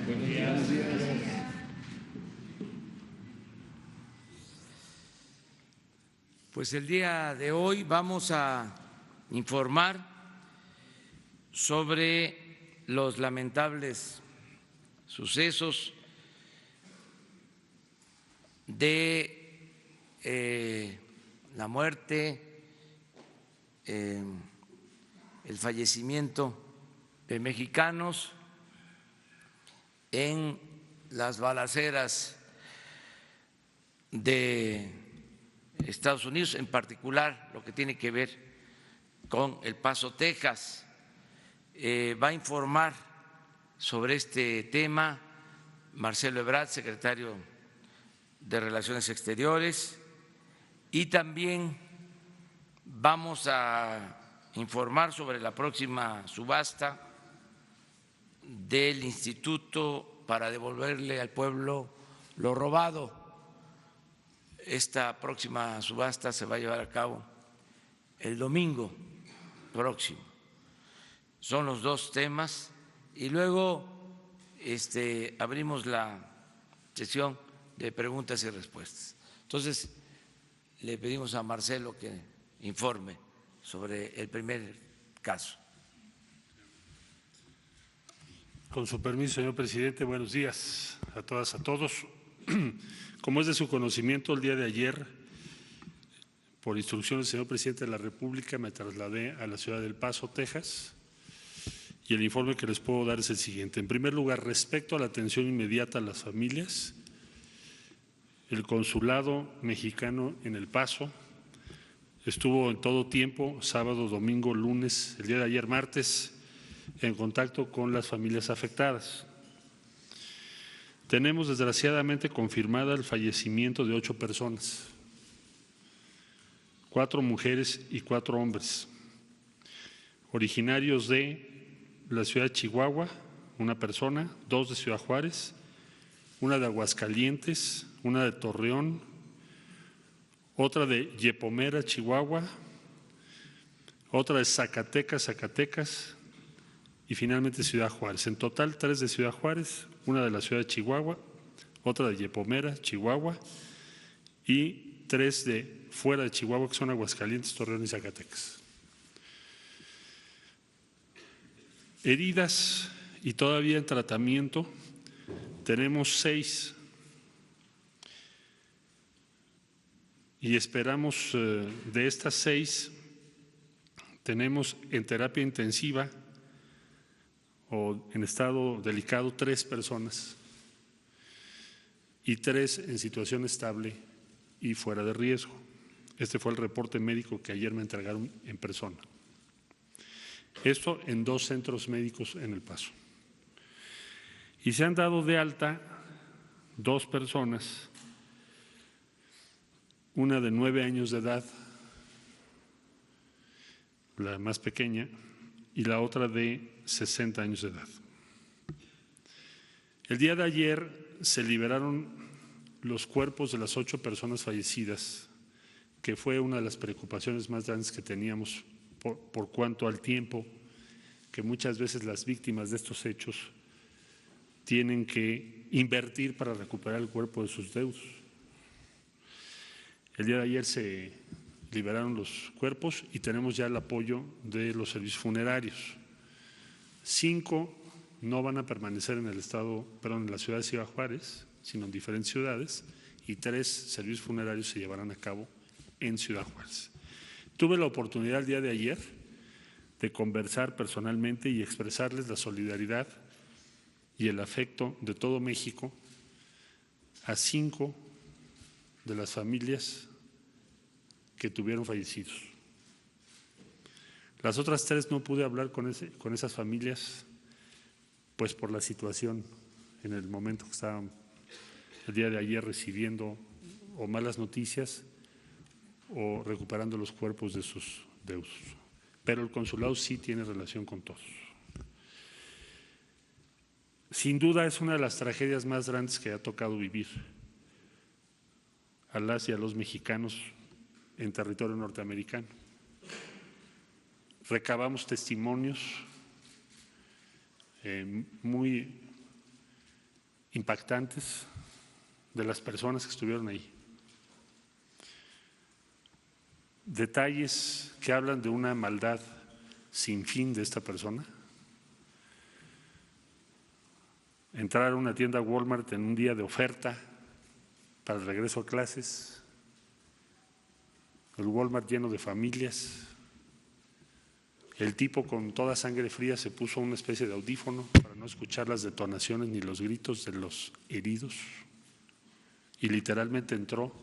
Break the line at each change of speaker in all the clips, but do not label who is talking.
Buenos días.
Pues el día de hoy vamos a informar sobre los lamentables sucesos de la muerte, el fallecimiento de mexicanos en las balaceras de Estados Unidos, en particular lo que tiene que ver con El Paso, Texas. Va a informar sobre este tema Marcelo Ebrard, secretario de Relaciones Exteriores, y también vamos a informar sobre la próxima subasta del Instituto para devolverle al pueblo lo robado. Esta próxima subasta se va a llevar a cabo el domingo próximo. Son los dos temas y luego abrimos la sesión de preguntas y respuestas. Entonces, le pedimos a Marcelo que informe sobre el primer caso.
Con su permiso, señor presidente, buenos días a todas, a todos. Como es de su conocimiento, el día de ayer, por instrucción del señor presidente de la República, me trasladé a la ciudad del Paso, Texas, y el informe que les puedo dar es el siguiente. En primer lugar, respecto a la atención inmediata a las familias, el consulado mexicano en El Paso estuvo en todo tiempo, sábado, domingo, lunes, el día de ayer, martes, en contacto con las familias afectadas. Tenemos desgraciadamente confirmada el fallecimiento de 8 personas, 4 mujeres y 4 hombres, originarios de la ciudad de Chihuahua, una persona, 2 de Ciudad Juárez, una de Aguascalientes, una de Torreón, otra de Yepomera, Chihuahua, otra de Zacatecas, y finalmente Ciudad Juárez. En total, 3 de Ciudad Juárez, una de la ciudad de Chihuahua, otra de Yepomera, Chihuahua, y 3 de fuera de Chihuahua, que son Aguascalientes, Torreón y Zacatecas. Heridas y todavía en tratamiento, tenemos 6 y esperamos de estas 6, tenemos en terapia intensiva o en estado delicado 3 personas y 3 en situación estable y fuera de riesgo. Este fue el reporte médico que ayer me entregaron en persona. Esto en 2 centros médicos en El Paso. Y se han dado de alta 2 personas, una de 9 años de edad, la más pequeña, y la otra de 60 años de edad. El día de ayer se liberaron los cuerpos de las 8 personas fallecidas, que fue una de las preocupaciones más grandes que teníamos por cuanto al tiempo que muchas veces las víctimas de estos hechos tienen que invertir para recuperar el cuerpo de sus deudos. El día de ayer se liberaron los cuerpos y tenemos ya el apoyo de los servicios funerarios. 5 no van a permanecer en en la ciudad de Ciudad Juárez, sino en diferentes ciudades, y 3 servicios funerarios se llevarán a cabo en Ciudad Juárez. Tuve la oportunidad el día de ayer de conversar personalmente y expresarles la solidaridad y el afecto de todo México a 5 de las familias que tuvieron fallecidos. Las otras 3 no pude hablar con esas familias, pues por la situación en el momento que estaban el día de ayer recibiendo o malas noticias o recuperando los cuerpos de sus deudos. Pero el consulado sí tiene relación con todos. Sin duda es una de las tragedias más grandes que ha tocado vivir a las y a los mexicanos en territorio norteamericano. Recabamos testimonios muy impactantes de las personas que estuvieron ahí. Detalles que hablan de una maldad sin fin de esta persona. Entrar a una tienda Walmart en un día de oferta para el regreso a clases, el Walmart lleno de familias. El tipo con toda sangre fría se puso una especie de audífono para no escuchar las detonaciones ni los gritos de los heridos y literalmente entró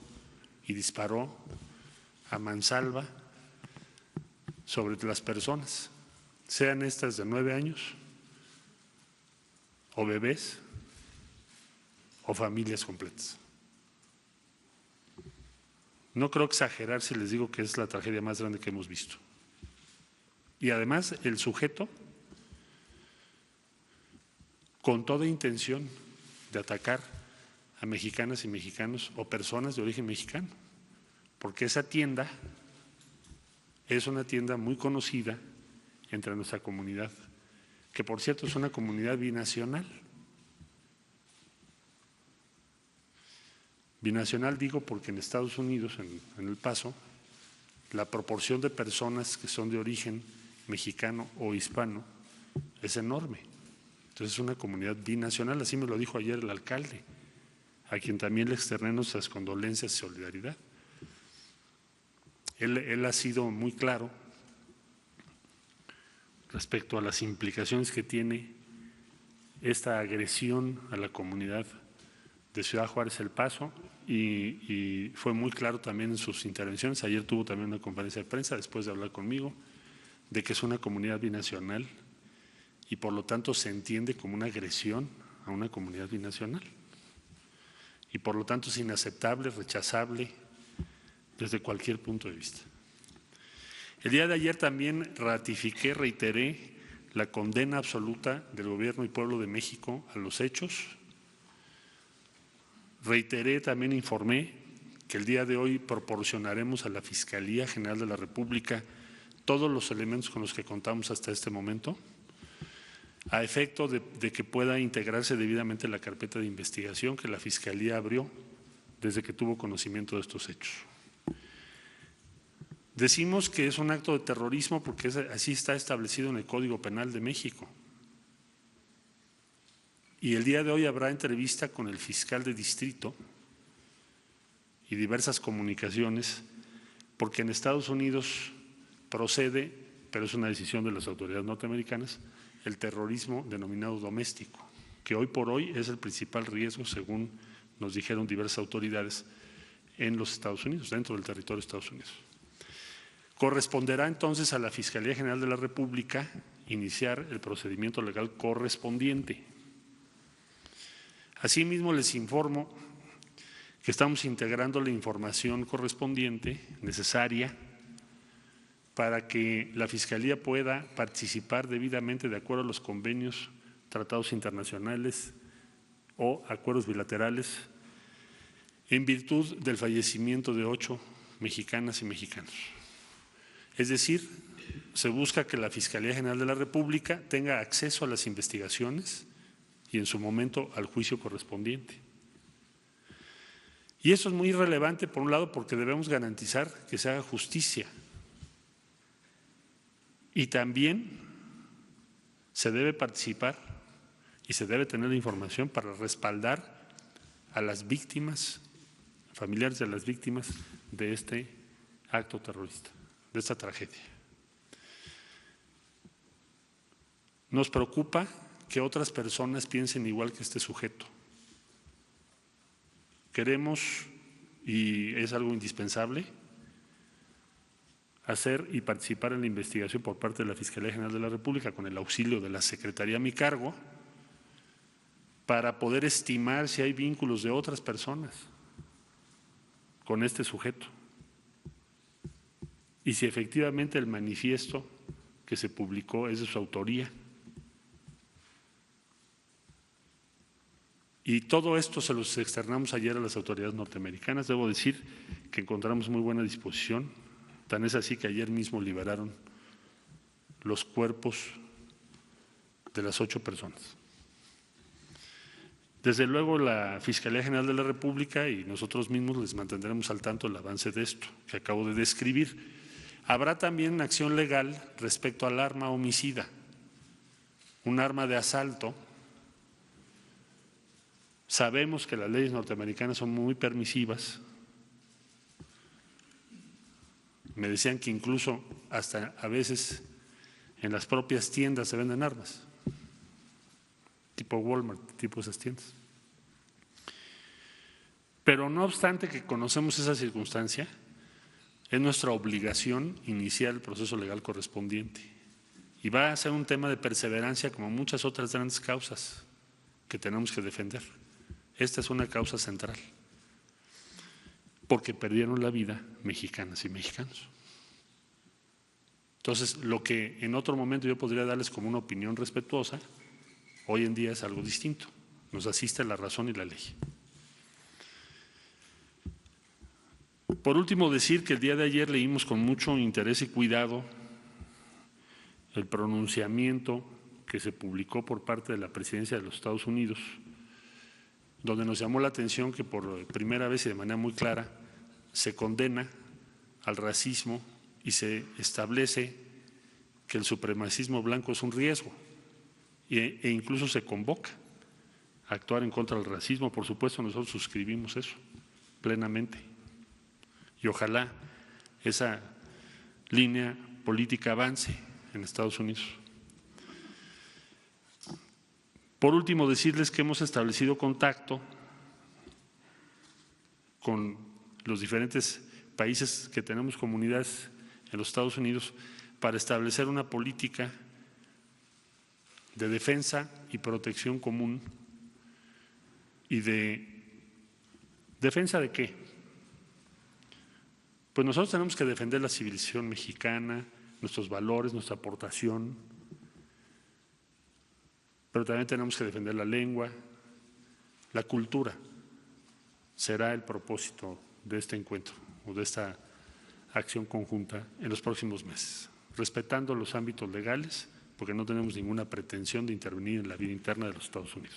y disparó a mansalva sobre las personas, sean estas de 9 años o bebés o familias completas. No creo exagerar si les digo que es la tragedia más grande que hemos visto. Y además el sujeto, con toda intención de atacar a mexicanas y mexicanos o personas de origen mexicano, porque esa tienda es una tienda muy conocida entre nuestra comunidad, que por cierto es una comunidad binacional. Binacional digo porque en Estados Unidos, en El Paso, la proporción de personas que son de origen mexicano o hispano es enorme. Entonces es una comunidad binacional, así me lo dijo ayer el alcalde, a quien también le externé nuestras condolencias y solidaridad. Él ha sido muy claro respecto a las implicaciones que tiene esta agresión a la comunidad de Ciudad Juárez El Paso y fue muy claro también en sus intervenciones. Ayer tuvo también una conferencia de prensa después de hablar conmigo de que es una comunidad binacional y por lo tanto se entiende como una agresión a una comunidad binacional y por lo tanto es inaceptable, rechazable desde cualquier punto de vista. El día de ayer también ratifiqué, reiteré la condena absoluta del Gobierno y Pueblo de México a los hechos. Reiteré, también informé que el día de hoy proporcionaremos a la Fiscalía General de la República todos los elementos con los que contamos hasta este momento, a efecto de que pueda integrarse debidamente la carpeta de investigación que la Fiscalía abrió desde que tuvo conocimiento de estos hechos. Decimos que es un acto de terrorismo porque así está establecido en el Código Penal de México. Y el día de hoy habrá entrevista con el fiscal de distrito y diversas comunicaciones, porque en Estados Unidos procede, pero es una decisión de las autoridades norteamericanas, el terrorismo denominado doméstico, que hoy por hoy es el principal riesgo, según nos dijeron diversas autoridades, en los Estados Unidos, dentro del territorio de Estados Unidos. Corresponderá entonces a la Fiscalía General de la República iniciar el procedimiento legal correspondiente. Asimismo, les informo que estamos integrando la información correspondiente, necesaria, para que la Fiscalía pueda participar debidamente de acuerdo a los convenios, tratados internacionales o acuerdos bilaterales, en virtud del fallecimiento de 8 mexicanas y mexicanos. Es decir, se busca que la Fiscalía General de la República tenga acceso a las investigaciones y en su momento al juicio correspondiente. Y eso es muy relevante, por un lado, porque debemos garantizar que se haga justicia. Y también se debe participar y se debe tener información para respaldar a las víctimas, familiares de las víctimas de este acto terrorista, de esta tragedia. Nos preocupa que otras personas piensen igual que este sujeto. Queremos, y es algo indispensable, hacer y participar en la investigación por parte de la Fiscalía General de la República con el auxilio de la Secretaría a mi cargo para poder estimar si hay vínculos de otras personas con este sujeto y si efectivamente el manifiesto que se publicó es de su autoría. Y todo esto se los externamos ayer a las autoridades norteamericanas. Debo decir que encontramos muy buena disposición. Tan es así que ayer mismo liberaron los cuerpos de las 8 personas. Desde luego, la Fiscalía General de la República y nosotros mismos les mantendremos al tanto del avance de esto que acabo de describir. Habrá también acción legal respecto al arma homicida, un arma de asalto. Sabemos que las leyes norteamericanas son muy permisivas. Me decían que incluso hasta a veces en las propias tiendas se venden armas, tipo Walmart, tipo esas tiendas. Pero no obstante que conocemos esa circunstancia, es nuestra obligación iniciar el proceso legal correspondiente. Y va a ser un tema de perseverancia como muchas otras grandes causas que tenemos que defender. Esta es una causa central, porque perdieron la vida mexicanas y mexicanos. Entonces, lo que en otro momento yo podría darles como una opinión respetuosa, hoy en día es algo distinto. Nos asiste la razón y la ley. Por último, decir que el día de ayer leímos con mucho interés y cuidado el pronunciamiento que se publicó por parte de la Presidencia de los Estados Unidos, donde nos llamó la atención que por primera vez y de manera muy clara se condena al racismo y se establece que el supremacismo blanco es un riesgo e incluso se convoca a actuar en contra del racismo. Por supuesto, nosotros suscribimos eso plenamente y ojalá esa línea política avance en Estados Unidos. Por último, decirles que hemos establecido contacto con los diferentes países que tenemos comunidades en los Estados Unidos para establecer una política de defensa y protección común. ¿Y de defensa de qué? Pues nosotros tenemos que defender la civilización mexicana, nuestros valores, nuestra aportación, pero también tenemos que defender la lengua, la cultura. Será el propósito de este encuentro o de esta acción conjunta en los próximos meses, respetando los ámbitos legales, porque no tenemos ninguna pretensión de intervenir en la vida interna de los Estados Unidos.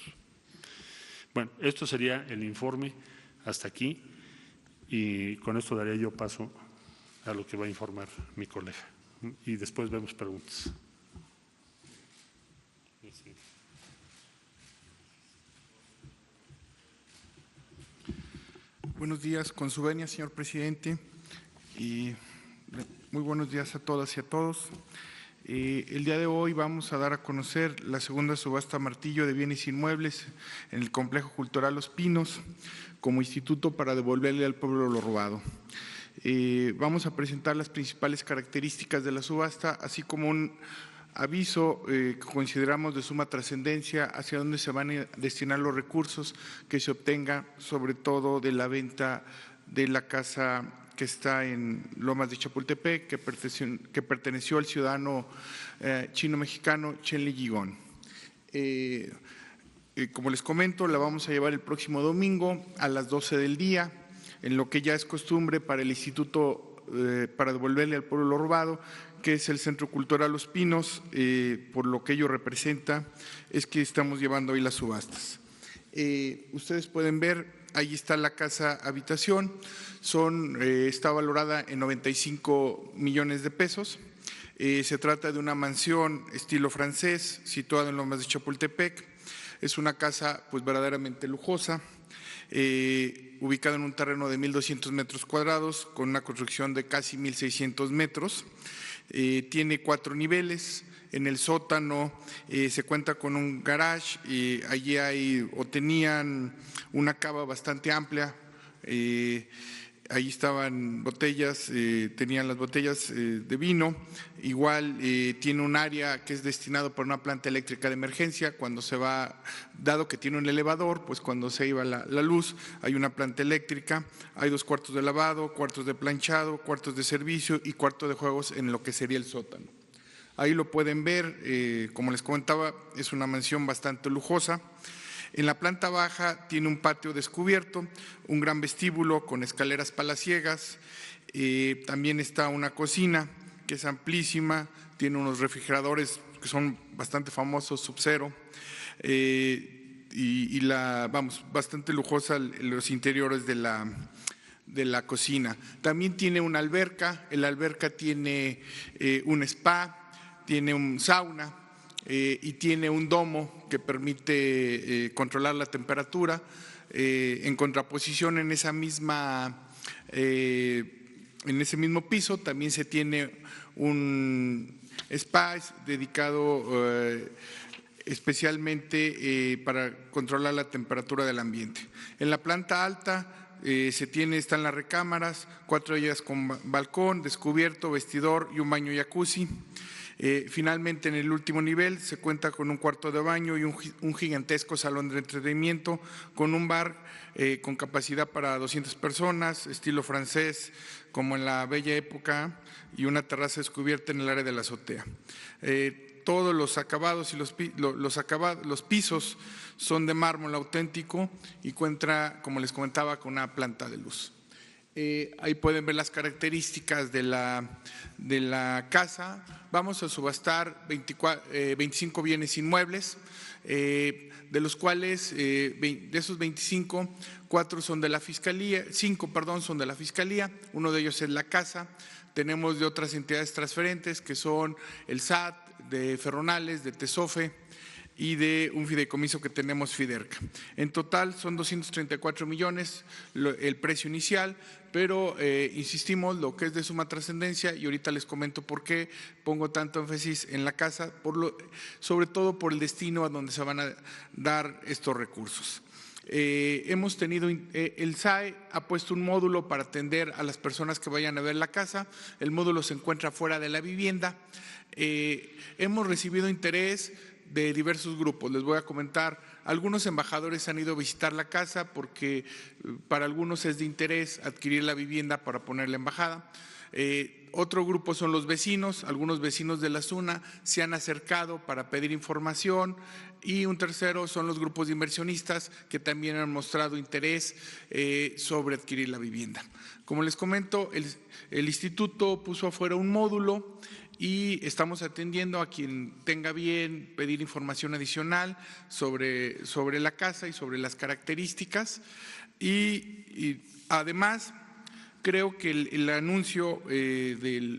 Bueno, esto sería el informe hasta aquí y con esto daría yo paso a lo que va a informar mi colega y después vemos preguntas.
Buenos días, con su venia, señor presidente, y muy buenos días a todas y a todos. El día de hoy vamos a dar a conocer la segunda subasta martillo de bienes inmuebles en el Complejo Cultural Los Pinos como instituto para devolverle al pueblo lo robado. Vamos a presentar las principales características de la subasta, así como un aviso que consideramos de suma trascendencia hacia dónde se van a destinar los recursos que se obtengan, sobre todo de la venta de la casa que está en Lomas de Chapultepec, que perteneció al ciudadano chino-mexicano Chen Li Yigong. Como les comento, la vamos a llevar el próximo domingo a las 12 del día, en lo que ya es costumbre para el Instituto para devolverle al pueblo lo robado, que es el Centro Cultural Los Pinos. Por lo que ello representa, es que estamos llevando hoy las subastas. Ustedes pueden ver, ahí está la casa habitación, está valorada en 95 millones de pesos. Se trata de una mansión estilo francés, situada en Lomas de Chapultepec. Es una casa pues verdaderamente lujosa, ubicada en un terreno de 1,200 metros cuadrados, con una construcción de casi 1,600 metros. Tiene 4 niveles. En el sótano se cuenta con un garage, allí tenían una cava bastante amplia. Ahí estaban botellas, tenían las botellas de vino. Igual tiene un área que es destinado para una planta eléctrica de emergencia. Cuando se va, dado que tiene un elevador, pues cuando se iba la luz, hay una planta eléctrica. Hay 2 cuartos de lavado, cuartos de planchado, cuartos de servicio y cuarto de juegos en lo que sería el sótano. Ahí lo pueden ver, como les comentaba, es una mansión bastante lujosa. En la planta baja tiene un patio descubierto, un gran vestíbulo con escaleras palaciegas. También está una cocina que es amplísima, tiene unos refrigeradores que son bastante famosos, Sub-Zero. bastante lujosa los interiores de la cocina. También tiene una alberca, la alberca tiene un spa, tiene un sauna y tiene un domo que permite controlar la temperatura. En contraposición, en ese mismo piso también se tiene un spa dedicado especialmente para controlar la temperatura del ambiente. En la planta alta están las recámaras, 4 de ellas con balcón, descubierto, vestidor y un baño jacuzzi. Finalmente, en el último nivel se cuenta con un cuarto de baño y un gigantesco salón de entretenimiento con un bar con capacidad para 200 personas, estilo francés, como en la bella época, y una terraza descubierta en el área de la azotea. Todos los acabados y los pisos son de mármol auténtico y cuenta, como les comentaba, con una planta de luz. Ahí pueden ver las características de la casa. Vamos a subastar 25 bienes inmuebles, de los cuales de esos 25, 5 son de la Fiscalía, uno de ellos es la casa. Tenemos de otras entidades transferentes que son el SAT, de Ferronales, de Tesofe y de un fideicomiso que tenemos, Fiderca. En total son 234 millones el precio inicial, pero insistimos, lo que es de suma trascendencia, y ahorita les comento por qué pongo tanto énfasis en la casa, sobre todo por el destino a donde se van a dar estos recursos. Hemos tenido, el SAE ha puesto un módulo para atender a las personas que vayan a ver la casa. El módulo se encuentra fuera de la vivienda. Hemos recibido interés de diversos grupos. Les voy a comentar, algunos embajadores han ido a visitar la casa porque para algunos es de interés adquirir la vivienda para poner la embajada. Otro grupo son los vecinos, algunos vecinos de la zona se han acercado para pedir información, y un tercero son los grupos de inversionistas que también han mostrado interés sobre adquirir la vivienda. Como les comento, el instituto puso afuera un módulo y estamos atendiendo a quien tenga bien pedir información adicional sobre la casa y sobre las características. Y además, creo que el anuncio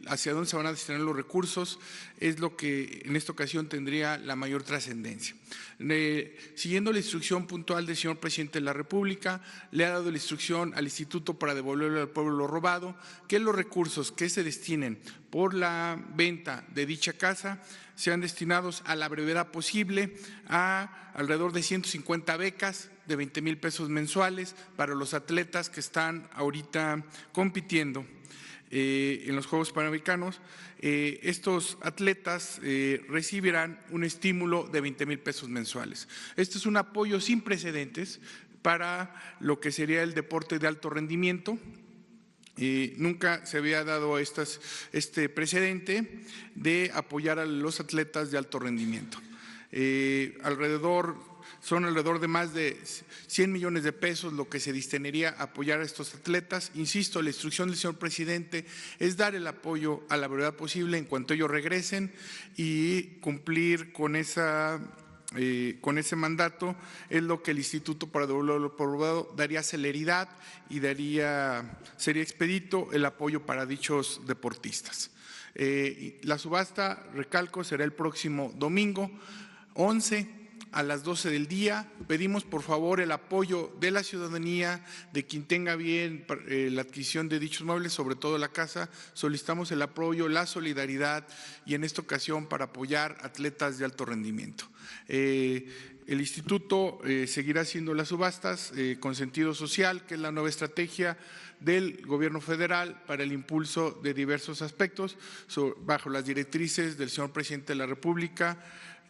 hacia dónde se van a destinar los recursos es lo que en esta ocasión tendría la mayor trascendencia. Siguiendo la instrucción puntual del señor presidente de la República, le ha dado la instrucción al instituto para devolverle al pueblo lo robado, que los recursos que se destinen por la venta de dicha casa sean destinados a la brevedad posible a alrededor de 150 becas de 20,000 pesos mensuales para los atletas que están ahorita compitiendo en los Juegos Panamericanos. Estos atletas recibirán un estímulo de 20,000 pesos mensuales. Este es un apoyo sin precedentes para lo que sería el deporte de alto rendimiento. Nunca se había dado este precedente de apoyar a los atletas de alto rendimiento. Son alrededor de más de 100 millones de pesos lo que se destinaría a apoyar a estos atletas. Insisto, la instrucción del señor presidente es dar el apoyo a la brevedad posible en cuanto ellos regresen y cumplir con ese mandato. Es lo que el Instituto para devolverlo por robado daría celeridad y sería expedito el apoyo para dichos deportistas. La subasta, recalco, será el próximo domingo 11 a las 12 del día. Pedimos por favor el apoyo de la ciudadanía, de quien tenga bien la adquisición de dichos muebles, sobre todo la casa. Solicitamos el apoyo, la solidaridad, y en esta ocasión para apoyar atletas de alto rendimiento. El instituto seguirá haciendo las subastas con sentido social, que es la nueva estrategia del gobierno federal para el impulso de diversos aspectos, bajo las directrices del señor presidente de la República.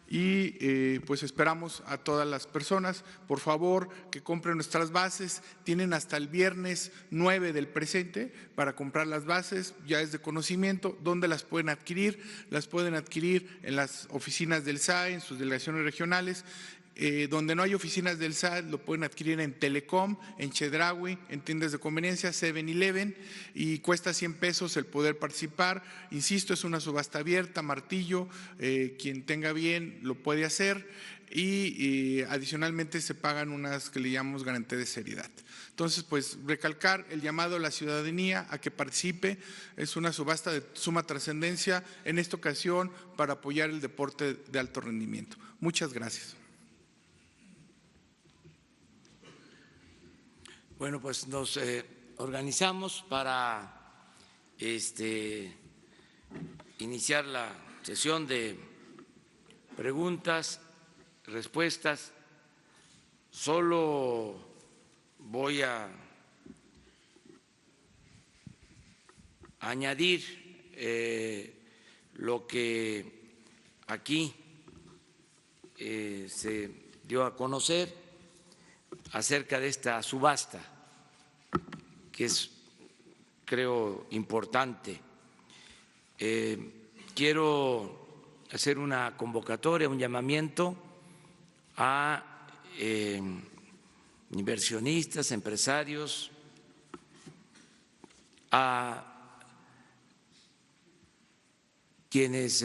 Y pues esperamos a todas las personas, por favor, que compren nuestras bases. Tienen hasta el viernes 9 del presente para comprar las bases, ya es de conocimiento. ¿Dónde las pueden adquirir? Las pueden adquirir en las oficinas del SAE, en sus delegaciones regionales, Donde no hay oficinas del SAT, lo pueden adquirir en Telecom, en Chedraui, en tiendas de conveniencia, 7-Eleven, y cuesta 100 pesos el poder participar. Insisto, es una subasta abierta, martillo, quien tenga bien lo puede hacer, y adicionalmente se pagan unas que le llamamos garantía de seriedad. Entonces, pues recalcar el llamado a la ciudadanía a que participe. Es una subasta de suma trascendencia, en esta ocasión para apoyar el deporte de alto rendimiento. Muchas gracias.
Bueno, pues nos organizamos para iniciar la sesión de preguntas, respuestas. Solo voy a añadir lo que aquí se dio a conocer acerca de esta subasta, que es, creo, importante. Quiero hacer una convocatoria, un llamamiento a inversionistas, empresarios, a quienes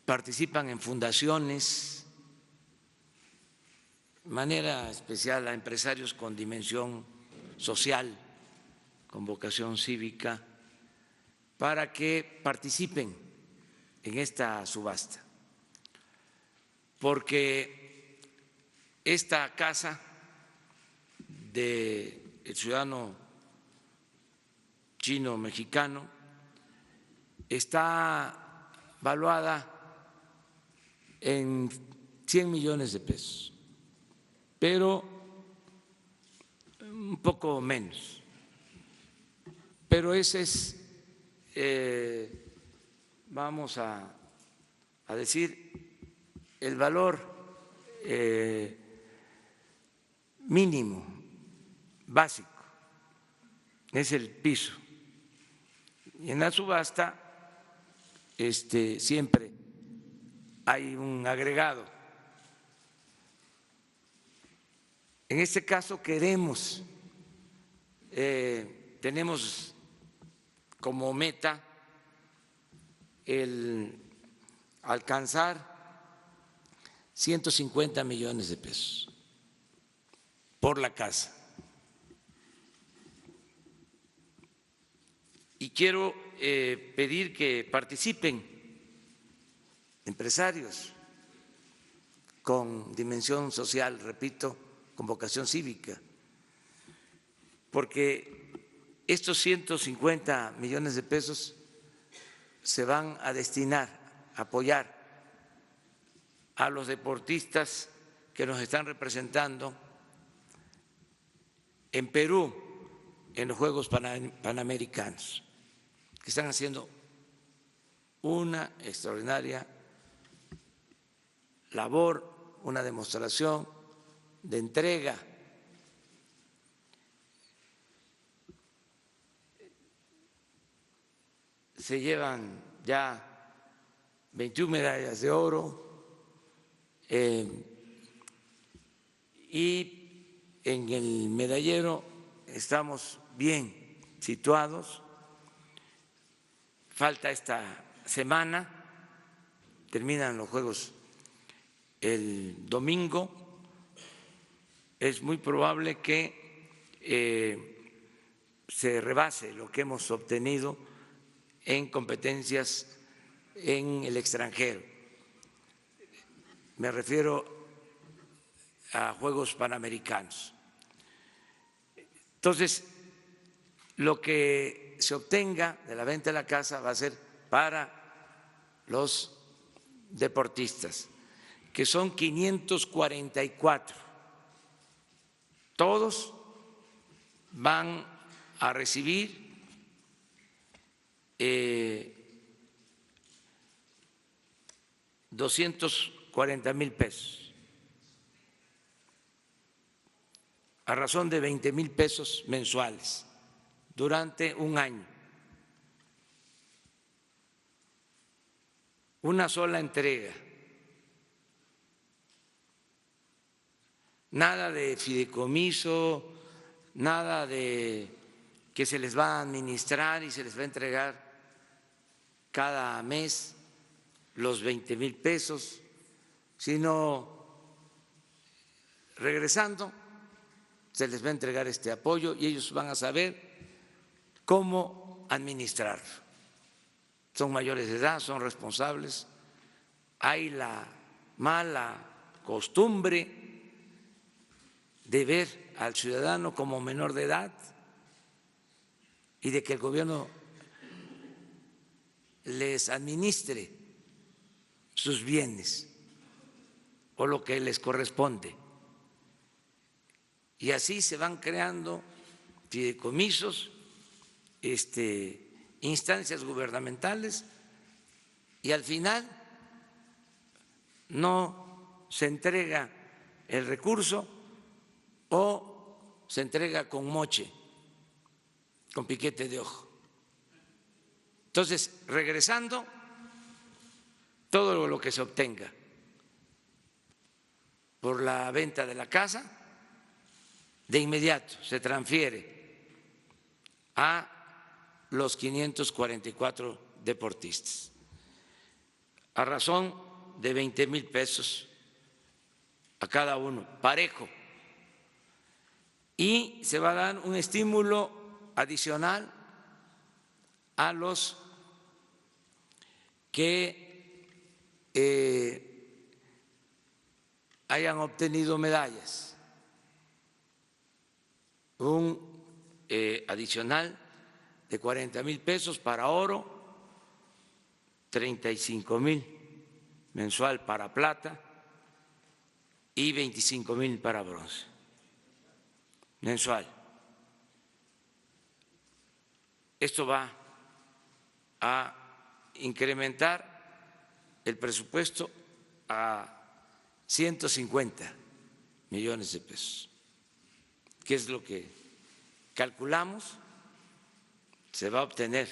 participan en fundaciones, de manera especial a empresarios con dimensión social, con vocación cívica, para que participen en esta subasta, porque esta casa del ciudadano chino-mexicano está valuada en 100 millones de pesos, pero un poco menos. Pero ese es, vamos a decir, el valor mínimo, básico, es el piso. Y en la subasta siempre hay un agregado. En este caso tenemos como meta el alcanzar 150 millones de pesos por la casa. Y quiero pedir que participen empresarios con dimensión social, repito, con vocación cívica, porque estos 150 millones de pesos se van a destinar a apoyar a los deportistas que nos están representando en Perú en los Juegos Panamericanos, que están haciendo una extraordinaria labor, una demostración de entrega. Se llevan ya 21 medallas de oro y en el medallero estamos bien situados. Falta esta semana, terminan los Juegos el domingo. Es muy probable que se rebase lo que hemos obtenido en competencias en el extranjero. Me refiero a Juegos Panamericanos. Entonces, lo que se obtenga de la venta de la casa va a ser para los deportistas, que son 544. Todos van a recibir 240,000 pesos, a razón de 20,000 pesos mensuales durante un año. Una sola entrega nada de fideicomiso, nada de que se les va a administrar y se les va a entregar cada mes los 20,000 pesos, sino regresando se les va a entregar este apoyo y ellos van a saber cómo administrarlo. Son mayores de edad, son responsables. Hay la mala costumbre de ver al ciudadano como menor de edad y de que el gobierno les administre sus bienes o lo que les corresponde. Y así se van creando fideicomisos, instancias gubernamentales, y al final no se entrega el recurso o se entrega con moche, con piquete de ojo. Entonces, regresando, todo lo que se obtenga por la venta de la casa, de inmediato se transfiere a los 544 deportistas, a razón de 20,000 pesos a cada uno, parejo. Y se va a dar un estímulo adicional a los que hayan obtenido medallas, un adicional de 40,000 pesos para oro, 35,000 mensual para plata y 25,000 para bronce mensual. Esto va a incrementar el presupuesto a 150 millones de pesos, que es lo que calculamos se va a obtener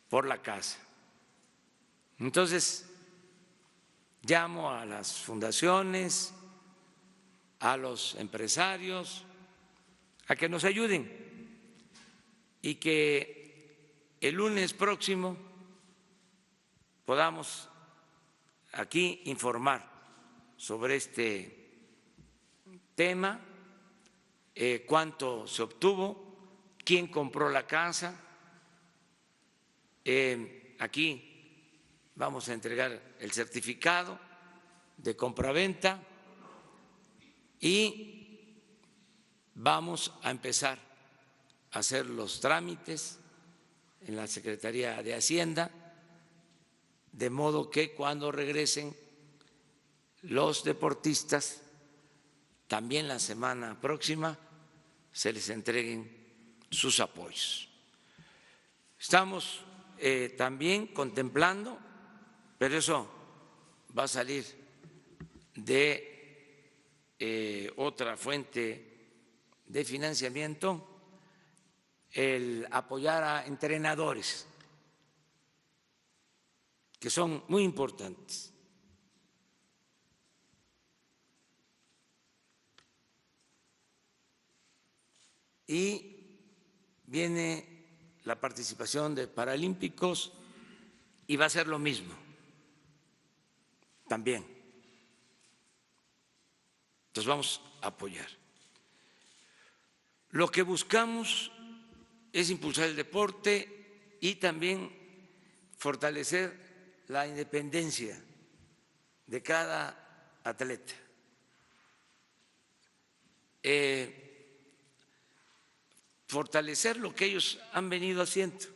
por la casa. Entonces, llamo a las fundaciones, a los empresarios, a que nos ayuden y que el lunes próximo podamos aquí informar sobre este tema, cuánto se obtuvo, quién compró la casa. Aquí vamos a entregar el certificado de compraventa y vamos a empezar a hacer los trámites en la Secretaría de Hacienda, de modo que cuando regresen los deportistas, también la semana próxima, se les entreguen sus apoyos. Estamos también contemplando, pero eso va a salir de otra fuente de financiamiento, el apoyar a entrenadores, que son muy importantes. Y viene la participación de paralímpicos y va a ser lo mismo también. Entonces vamos a apoyar. Lo que buscamos es impulsar el deporte y también fortalecer la independencia de cada atleta. Fortalecer lo que ellos han venido haciendo.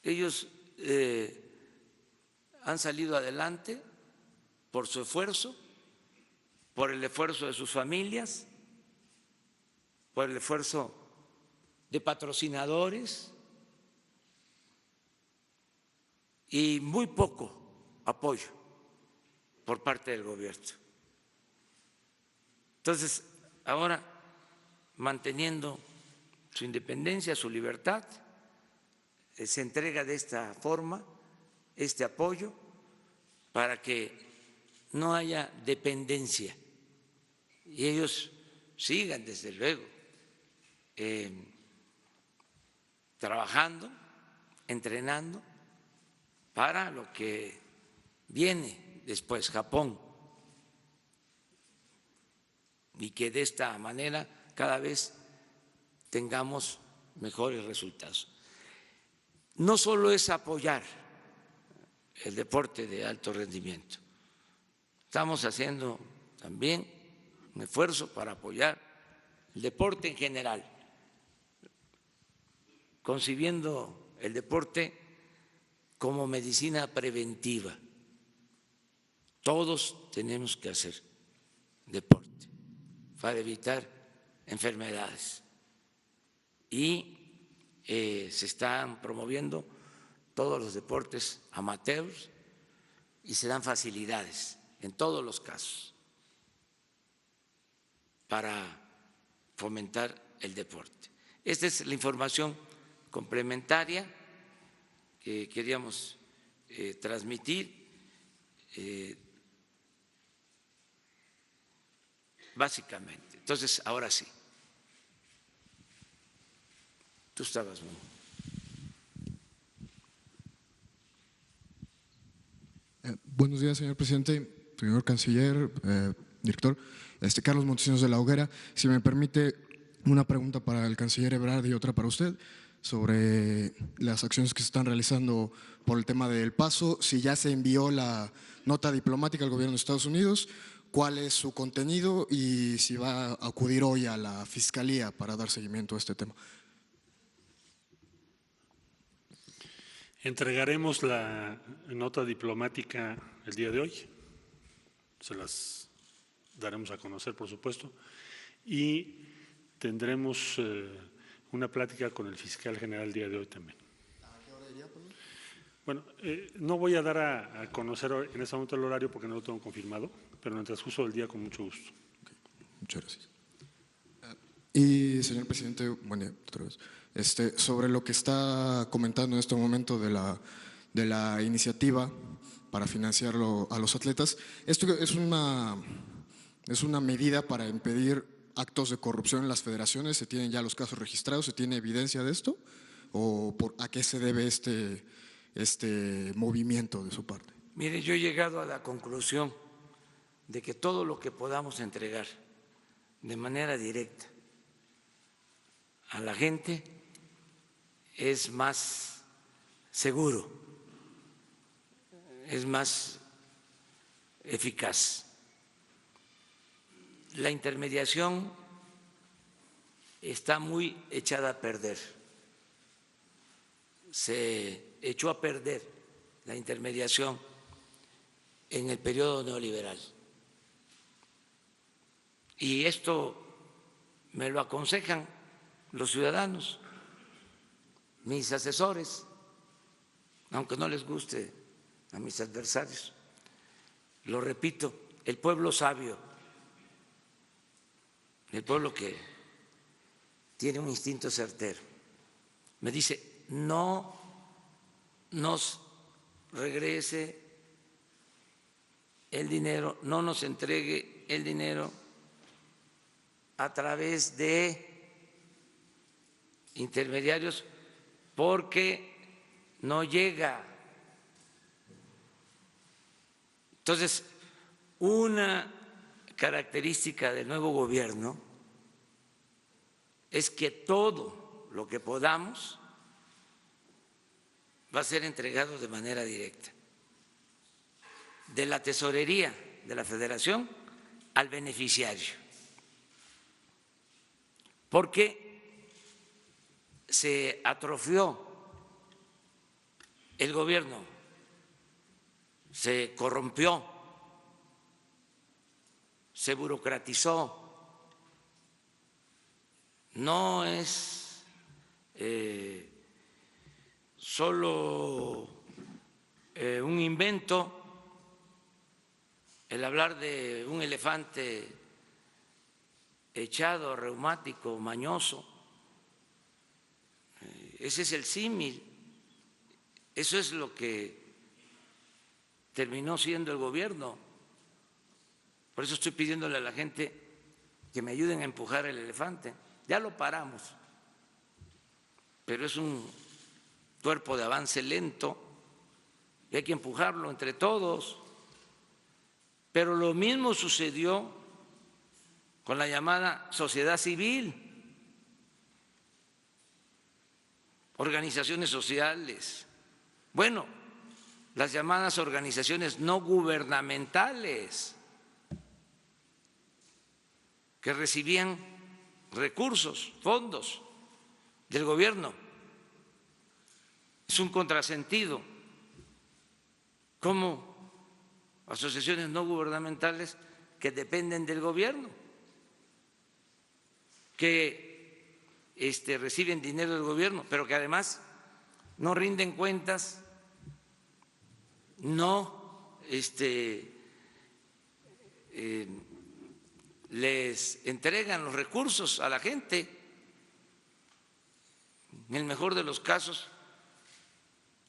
Ellos han salido adelante por su esfuerzo, por el esfuerzo de sus familias, por el esfuerzo de patrocinadores y muy poco apoyo por parte del gobierno. Entonces, ahora, manteniendo su independencia, su libertad, se entrega de esta forma este apoyo para que no haya dependencia y ellos sigan, desde luego, trabajando, entrenando para lo que viene después, Japón, y que de esta manera cada vez tengamos mejores resultados. No solo es apoyar el deporte de alto rendimiento, estamos haciendo también un esfuerzo para apoyar el deporte en general, concibiendo el deporte como medicina preventiva. Todos tenemos que hacer deporte para evitar enfermedades y se están promoviendo todos los deportes amateurs y se dan facilidades en todos los casos para fomentar el deporte. Esta es la información complementaria que queríamos transmitir. Básicamente. Entonces, ahora sí. Tú estabas muy.
Buenos días, señor presidente, señor canciller, director. Carlos Montesinos de la Hoguera. Si me permite, una pregunta para el canciller Ebrard y otra para usted sobre las acciones que se están realizando por el tema del paso. Si ya se envió la nota diplomática al gobierno de Estados Unidos, cuál es su contenido y si va a acudir hoy a la Fiscalía para dar seguimiento a este tema.
Entregaremos la nota diplomática el día de hoy, se las daremos a conocer, por supuesto, y tendremos una plática con el fiscal general el día de hoy también.
¿A qué hora iría, perdón?
Bueno, no voy a dar a conocer en este momento el horario porque no lo tengo confirmado, pero en el transcurso del día con mucho gusto.
Okay. Muchas gracias. Y, señor presidente, buen día, otra vez. Sobre lo que está comentando en este momento de la iniciativa para financiarlo a los atletas, esto es una medida para impedir actos de corrupción en las federaciones. ¿Se tienen ya los casos registrados? ¿Se tiene evidencia de esto? ¿O a qué se debe este movimiento de su parte?
Mire, yo he llegado a la conclusión de que todo lo que podamos entregar de manera directa a la gente es más seguro, es más eficaz. La intermediación está muy echada a perder. Se echó a perder la intermediación en el periodo neoliberal. Y esto me lo aconsejan los ciudadanos, mis asesores, aunque no les guste a mis adversarios. Lo repito, el pueblo sabio, el pueblo que tiene un instinto certero, me dice: no nos regrese el dinero, no nos entregue el dinero a través de intermediarios porque no llega. Entonces, una característica del nuevo gobierno es que todo lo que podamos va a ser entregado de manera directa, de la tesorería de la Federación al beneficiario, porque se atrofió el gobierno, se corrompió, se burocratizó. No es solo un invento el hablar de un elefante echado, reumático, mañoso. Ese es el símil, eso es lo que terminó siendo el gobierno. Por eso estoy pidiéndole a la gente que me ayuden a empujar el elefante. Ya lo paramos, pero es un cuerpo de avance lento y hay que empujarlo entre todos. Pero lo mismo sucedió con la llamada sociedad civil, organizaciones sociales, bueno, las llamadas organizaciones no gubernamentales que recibían recursos, fondos del gobierno. Es un contrasentido. ¿Cómo asociaciones no gubernamentales que dependen del gobierno, que reciben dinero del gobierno, pero que además no rinden cuentas, no les entregan los recursos a la gente? En el mejor de los casos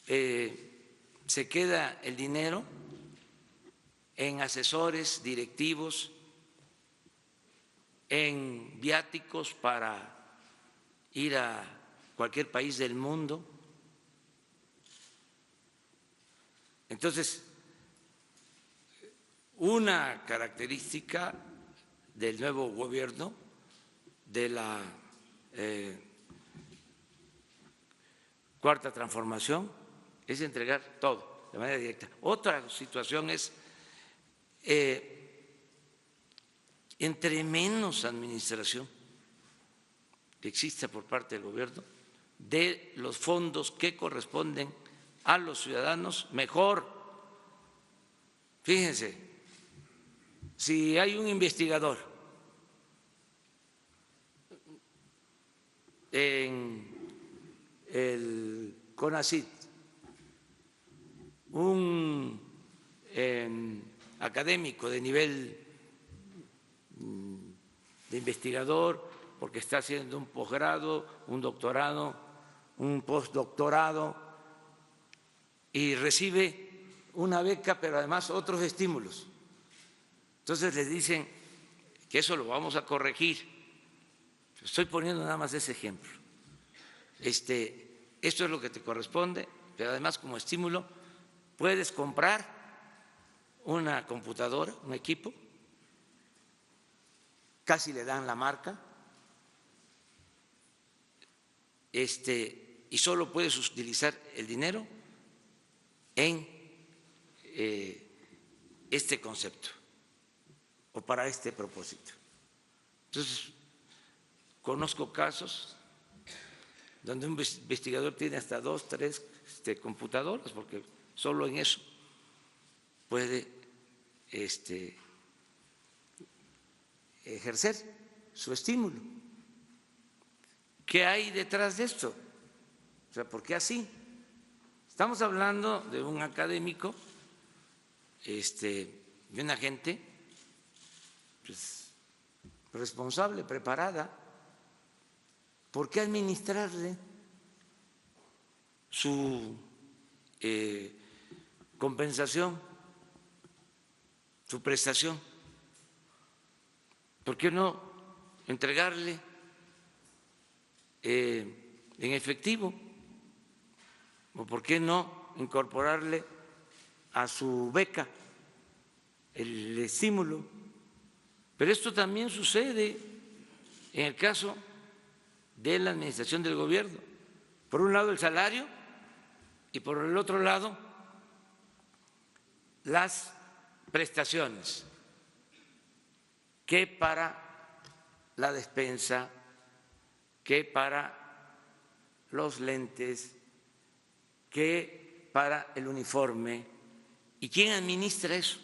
se queda el dinero en asesores directivos, en viáticos para ir a cualquier país del mundo. Entonces, una característica del nuevo gobierno, de la Cuarta Transformación, es entregar todo de manera directa. Otra situación es, entre menos administración que exista por parte del gobierno de los fondos que corresponden a los ciudadanos, mejor. Fíjense, si hay un investigador en el CONACYT, un académico de nivel de investigador, porque está haciendo un posgrado, un doctorado, un postdoctorado, y recibe una beca, pero además otros estímulos. Entonces les dicen que eso lo vamos a corregir. Estoy poniendo nada más ese ejemplo. Esto es lo que te corresponde, pero además como estímulo puedes comprar una computadora, un equipo, casi le dan la marca, y solo puedes utilizar el dinero en este concepto o para este propósito. Entonces, conozco casos donde un investigador tiene hasta 2, 3 computadoras, porque solo en eso puede ejercer su estímulo. ¿Qué hay detrás de esto? O sea, ¿por qué así? Estamos hablando de un académico, de una gente pues, responsable, preparada. ¿Por qué administrarle su compensación, su prestación? ¿Por qué no entregarle en efectivo? ¿O por qué no incorporarle a su beca el estímulo? Pero esto también sucede en el caso de la administración del gobierno. Por un lado el salario y por el otro lado las prestaciones, que para la despensa, que para los lentes, que para el uniforme. ¿Y quién administra eso?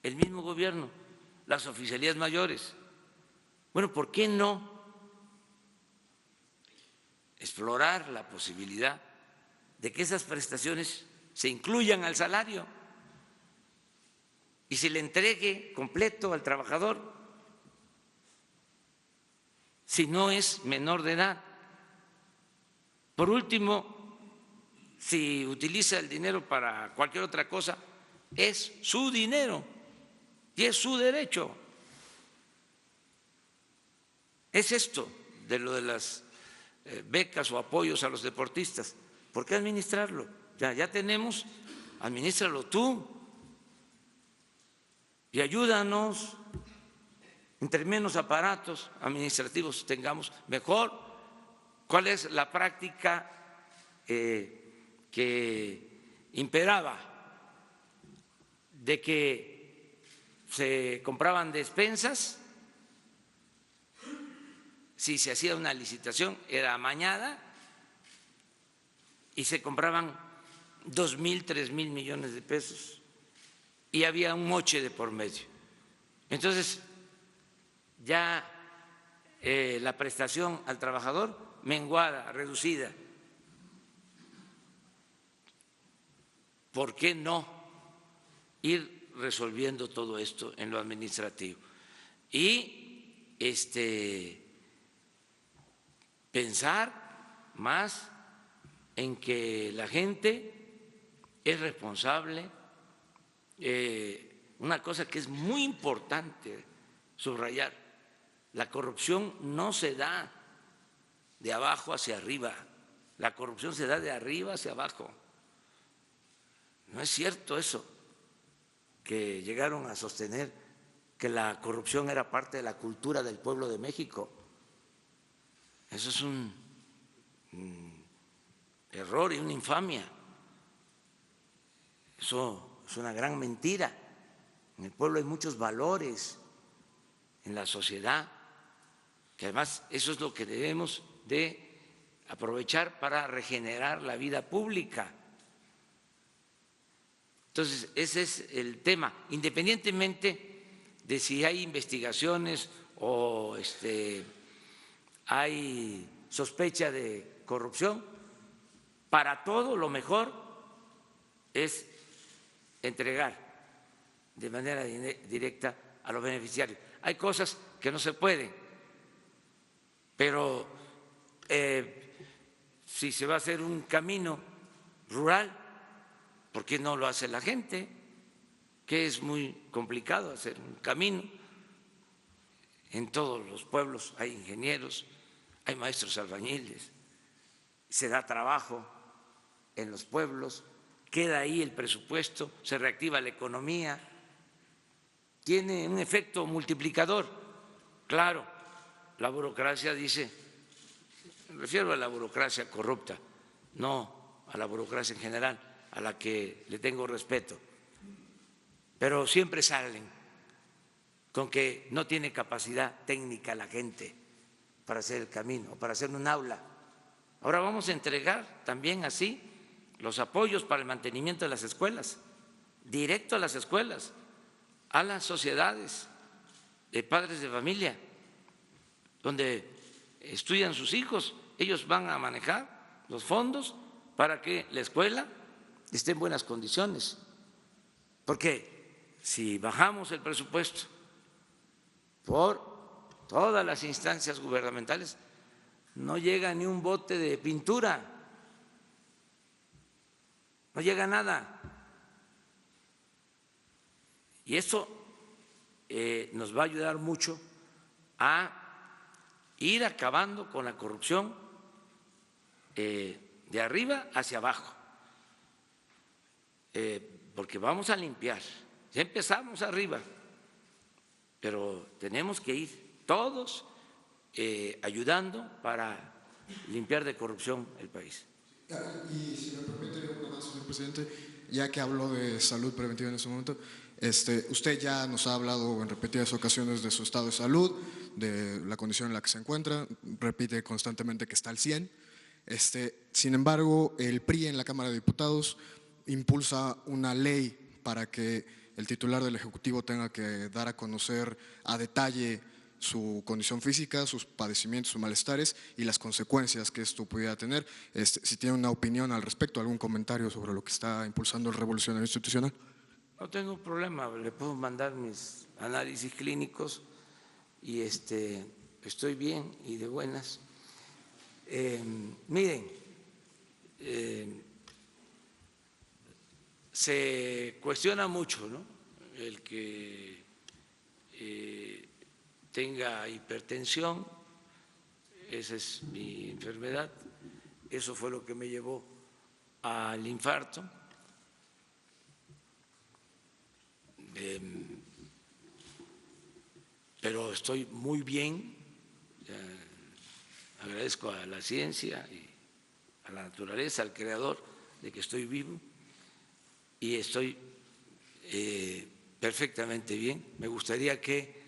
El mismo gobierno, las oficialías mayores. Bueno, ¿por qué no explorar la posibilidad de que esas prestaciones se incluyan al salario y se le entregue completo al trabajador si no es menor de edad? Por último, si utiliza el dinero para cualquier otra cosa, es su dinero y es su derecho. es esto de lo de las becas o apoyos a los deportistas. ¿Por qué administrarlo? Ya tenemos, administralo tú y ayúdanos. Entre menos aparatos administrativos tengamos, mejor. ¿Cuál es la práctica que imperaba? De que se compraban despensas, si se hacía una licitación era amañada y se compraban 2.000, 3.000 millones de pesos y había un moche de por medio. Entonces, ya la prestación al trabajador menguada, reducida. ¿Por qué no ir resolviendo todo esto en lo administrativo? Y pensar más en que la gente es responsable. Una cosa que es muy importante subrayar: la corrupción no se da de abajo hacia arriba, la corrupción se da de arriba hacia abajo. No es cierto eso que llegaron a sostener, que la corrupción era parte de la cultura del pueblo de México. Eso es un error y una infamia. Eso es una gran mentira. En el pueblo hay muchos valores, en la sociedad, que además eso es lo que debemos de aprovechar para regenerar la vida pública. Entonces, ese es el tema, independientemente de si hay investigaciones o hay sospecha de corrupción. Para todo lo mejor es entregar de manera directa a los beneficiarios. Hay cosas que no se pueden, pero si se va a hacer un camino rural, ¿por qué no lo hace la gente? Que es muy complicado hacer un camino. En todos los pueblos hay ingenieros, hay maestros albañiles, se da trabajo en los pueblos, queda ahí el presupuesto, se reactiva la economía, tiene un efecto multiplicador. Claro, la burocracia dice, me refiero a la burocracia corrupta, no a la burocracia en general, a la que le tengo respeto, pero siempre salen con que no tiene capacidad técnica la gente para hacer el camino, para hacer un aula. Ahora vamos a entregar también así los apoyos para el mantenimiento de las escuelas, directo a las escuelas, a las sociedades de padres de familia, donde estudian sus hijos. Ellos van a manejar los fondos para que la escuela esté en buenas condiciones, porque si bajamos el presupuesto por todas las instancias gubernamentales, no llega ni un bote de pintura, no llega nada. Y eso nos va a ayudar mucho a ir acabando con la corrupción de arriba hacia abajo, porque vamos a limpiar. Ya empezamos arriba, pero tenemos que ir todos ayudando para limpiar de corrupción el país.
Y si me permite una más, señor presidente, ya que habló de salud preventiva en este momento, usted ya nos ha hablado en repetidas ocasiones de su estado de salud, de la condición en la que se encuentra, repite constantemente que está al 100. Sin embargo, el PRI en la Cámara de Diputados impulsa una ley para que el titular del Ejecutivo tenga que dar a conocer a detalle su condición física, sus padecimientos, sus malestares y las consecuencias que esto pudiera tener. Si tiene una opinión al respecto, algún comentario sobre lo que está impulsando el revolucionario institucional.
No tengo problema, le puedo mandar mis análisis clínicos y estoy bien y de buenas. Miren, se cuestiona mucho, ¿no?, el que tenga hipertensión esa es mi enfermedad, eso fue lo que me llevó al infarto. Pero estoy muy bien, agradezco a la ciencia y a la naturaleza, al Creador, de que estoy vivo y estoy perfectamente bien. Me gustaría que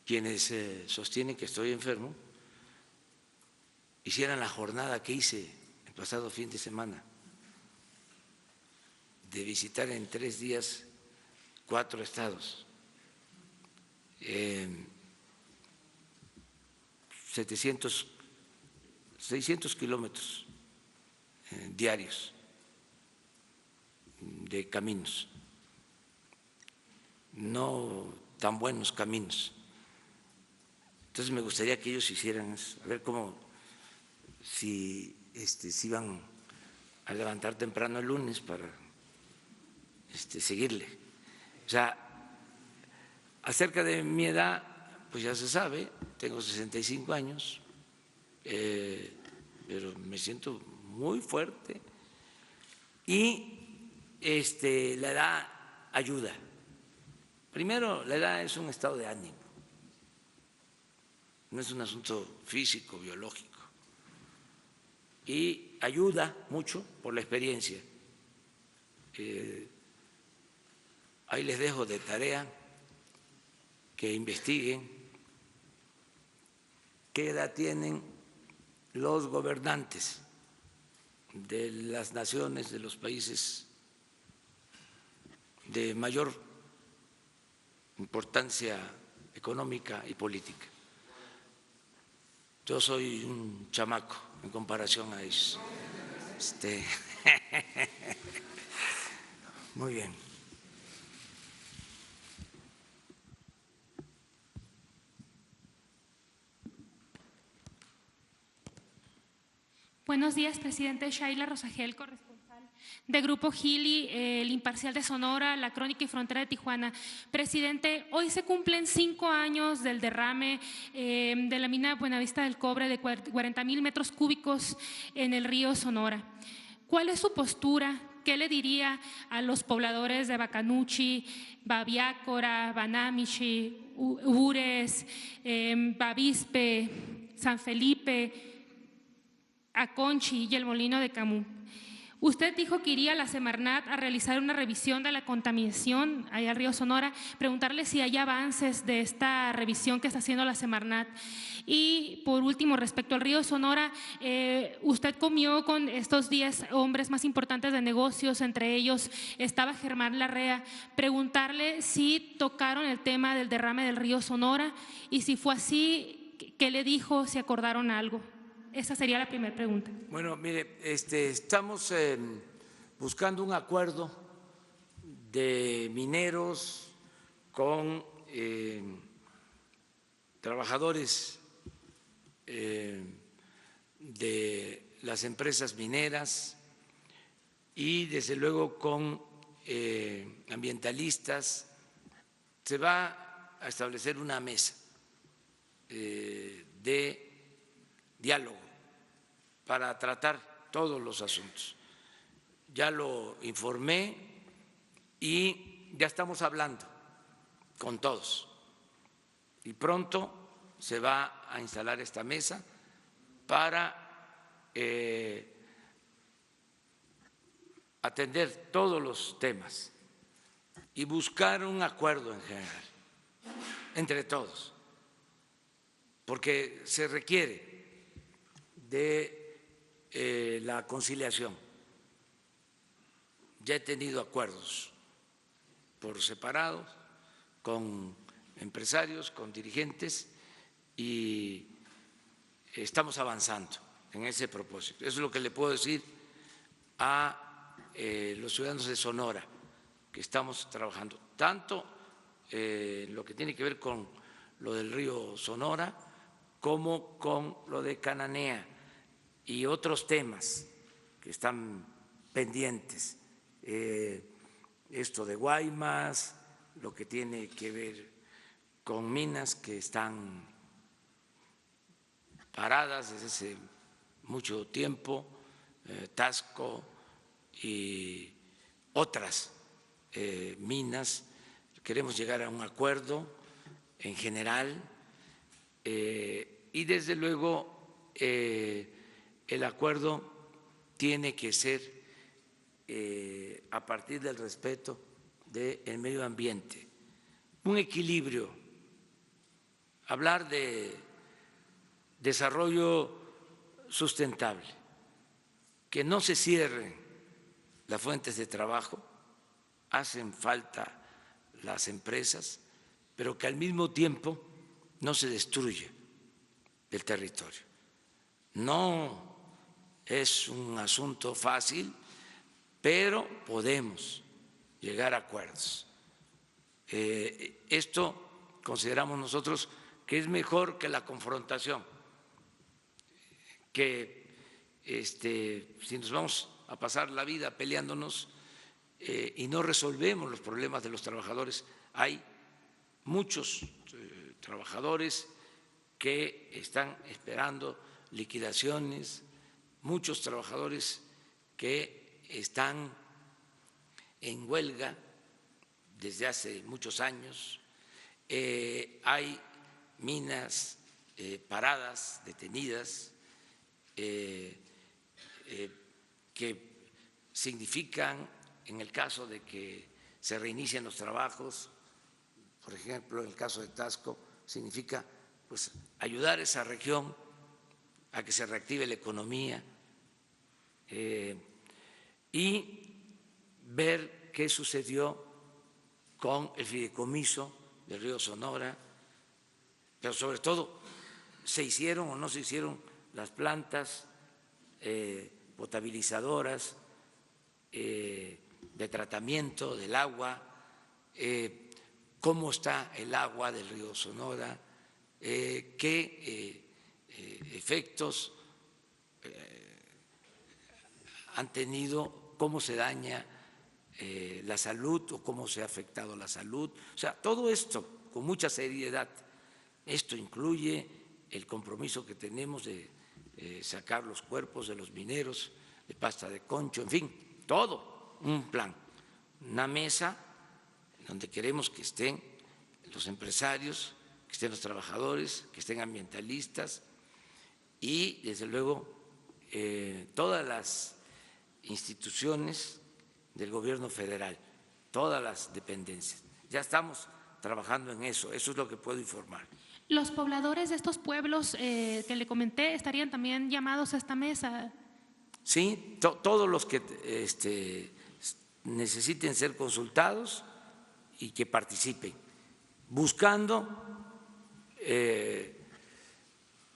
quienes sostienen que estoy enfermo hicieran la jornada que hice el pasado fin de semana, de visitar en 3 días 4 estados, 600 kilómetros diarios de caminos, no tan buenos caminos. Entonces me gustaría que ellos hicieran eso, a ver cómo, si iban a levantar temprano el lunes para seguirle. O sea, acerca de mi edad, pues ya se sabe, tengo 65 años, pero me siento muy fuerte y la edad ayuda. Primero, la edad es un estado de ánimo, no es un asunto físico, biológico, y ayuda mucho por la experiencia. Ahí les dejo de tarea que investiguen qué edad tienen los gobernantes de las naciones, de los países de mayor importancia económica y política. Yo soy un chamaco en comparación a ellos. Muy bien.
Buenos días, presidente. Shaila Rosagel, corresponsal de Grupo Gili, El Imparcial de Sonora, La Crónica y Frontera de Tijuana. Presidente, hoy se cumplen 5 años del derrame de la mina Buenavista del Cobre de 40,000 metros cúbicos en el río Sonora. ¿Cuál es su postura? ¿Qué le diría a los pobladores de Bacanuchi, Babiácora, Banamichi, Ures, Bavispe, San Felipe, Aconchi y el Molino de Camus? Usted dijo que iría a la Semarnat a realizar una revisión de la contaminación allá al río Sonora, preguntarle si hay avances de esta revisión que está haciendo la Semarnat. Y por último, respecto al río Sonora, usted comió con estos 10 hombres más importantes de negocios, entre ellos estaba Germán Larrea, preguntarle si tocaron el tema del derrame del río Sonora y si fue así, ¿qué le dijo? Si acordaron algo. Esa sería la primera pregunta.
Bueno, mire, estamos buscando un acuerdo de mineros con trabajadores de las empresas mineras y desde luego con ambientalistas. Se va a establecer una mesa de diálogo para tratar todos los asuntos. Ya lo informé y ya estamos hablando con todos. Y pronto se va a instalar esta mesa para atender todos los temas y buscar un acuerdo en general entre todos, porque se requiere de la conciliación. Ya he tenido acuerdos por separado con empresarios, con dirigentes y estamos avanzando en ese propósito. Eso es lo que le puedo decir a los ciudadanos de Sonora, que estamos trabajando tanto en lo que tiene que ver con lo del río Sonora como con lo de Cananea y otros temas que están pendientes, esto de Guaymas, lo que tiene que ver con minas que están paradas desde hace mucho tiempo, Taxco y otras minas. Queremos llegar a un acuerdo en general y desde luego el acuerdo tiene que ser a partir del respeto del medio ambiente, un equilibrio, hablar de desarrollo sustentable, que no se cierren las fuentes de trabajo, hacen falta las empresas, pero que al mismo tiempo no se destruya el territorio. No es un asunto fácil, pero podemos llegar a acuerdos. Esto consideramos nosotros que es mejor que la confrontación, que si nos vamos a pasar la vida peleándonos y no resolvemos los problemas de los trabajadores, hay muchos trabajadores que están esperando liquidaciones, muchos trabajadores que están en huelga desde hace muchos años, hay minas paradas, detenidas, que significan, en el caso de que se reinicien los trabajos, por ejemplo, en el caso de Taxco, significa pues ayudar a esa región a que se reactive la economía y ver qué sucedió con el fideicomiso del río Sonora, pero sobre todo, ¿se hicieron o no se hicieron las plantas potabilizadoras de tratamiento del agua? ¿Cómo está el agua del río Sonora? ¿Qué efectos han tenido? ¿Cómo se daña la salud o cómo se ha afectado la salud? O sea, todo esto con mucha seriedad. Esto incluye el compromiso que tenemos de sacar los cuerpos de los mineros de Pasta de Concho, en fin, todo un plan, una mesa donde queremos que estén los empresarios, que estén los trabajadores, que estén ambientalistas y, desde luego, todas las instituciones del gobierno federal, todas las dependencias. Ya estamos trabajando en eso es lo que puedo informar.
¿Los pobladores de estos pueblos que le comenté estarían también llamados a esta mesa?
Sí, todos los que necesiten ser consultados y que participen, buscando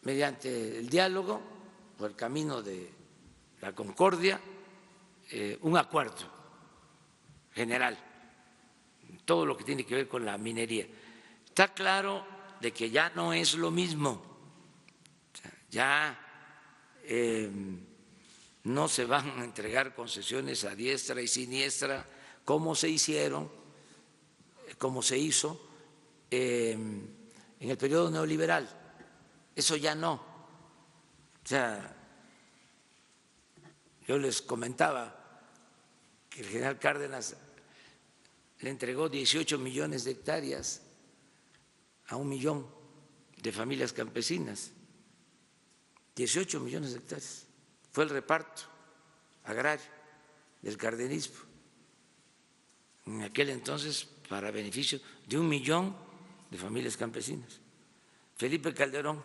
mediante el diálogo, por el camino de la concordia, un acuerdo general, todo lo que tiene que ver con la minería. Está claro de que ya no es lo mismo, ya no se van a entregar concesiones a diestra y siniestra como se hicieron, como se hizo en el periodo neoliberal. Eso ya no. O sea, yo les comentaba que el general Cárdenas le entregó 18 millones de hectáreas a 1 millón de familias campesinas. 18 millones de hectáreas. Fue el reparto agrario del cardenismo. En aquel entonces, para beneficio de 1 millón de familias campesinas. Felipe Calderón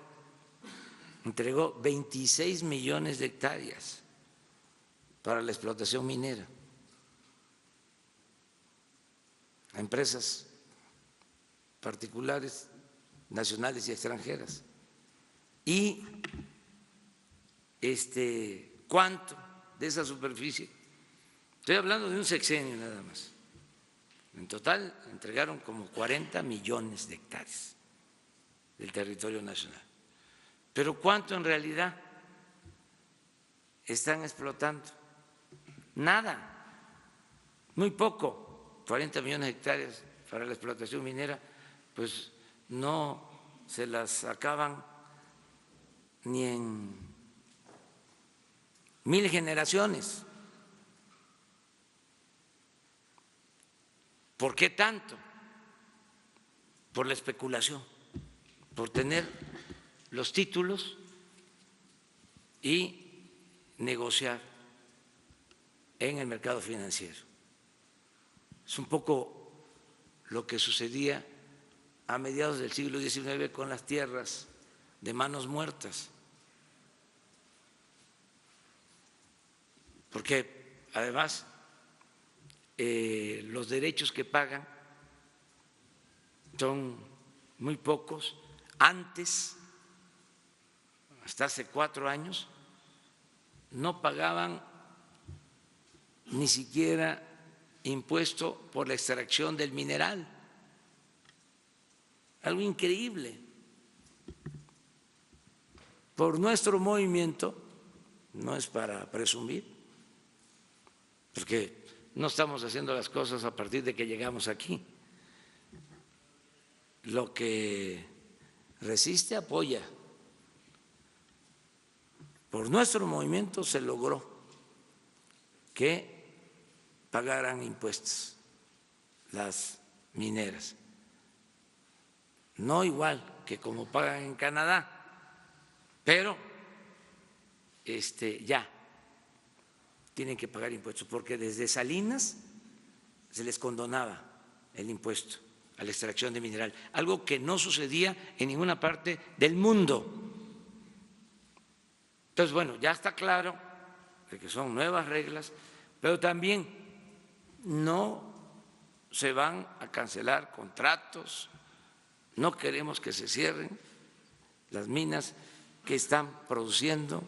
entregó 26 millones de hectáreas para la explotación minera a empresas particulares, nacionales y extranjeras. ¿Y cuánto de esa superficie? Estoy hablando de un sexenio nada más. En total entregaron como 40 millones de hectáreas del territorio nacional. Pero ¿cuánto en realidad están explotando? Nada, muy poco. 40 millones de hectáreas para la explotación minera, pues no se las acaban ni en 1000 generaciones. ¿Por qué tanto? Por la especulación, por tener los títulos y negociar en el mercado financiero. Es un poco lo que sucedía a mediados del siglo XIX con las tierras de manos muertas, porque además los derechos que pagan son muy pocos. Antes, hasta hace 4 años, no pagaban ni siquiera impuesto por la extracción del mineral. Algo increíble. Por nuestro movimiento, no es para presumir, porque no estamos haciendo las cosas a partir de que llegamos aquí. Lo que resiste apoya. Por nuestro movimiento se logró que pagaran impuestos las mineras. No igual que como pagan en Canadá, pero ya tienen que pagar impuestos, porque desde Salinas se les condonaba el impuesto a la extracción de mineral, algo que no sucedía en ninguna parte del mundo. Entonces, bueno, ya está claro de que son nuevas reglas, pero también no se van a cancelar contratos, no queremos que se cierren las minas que están produciendo,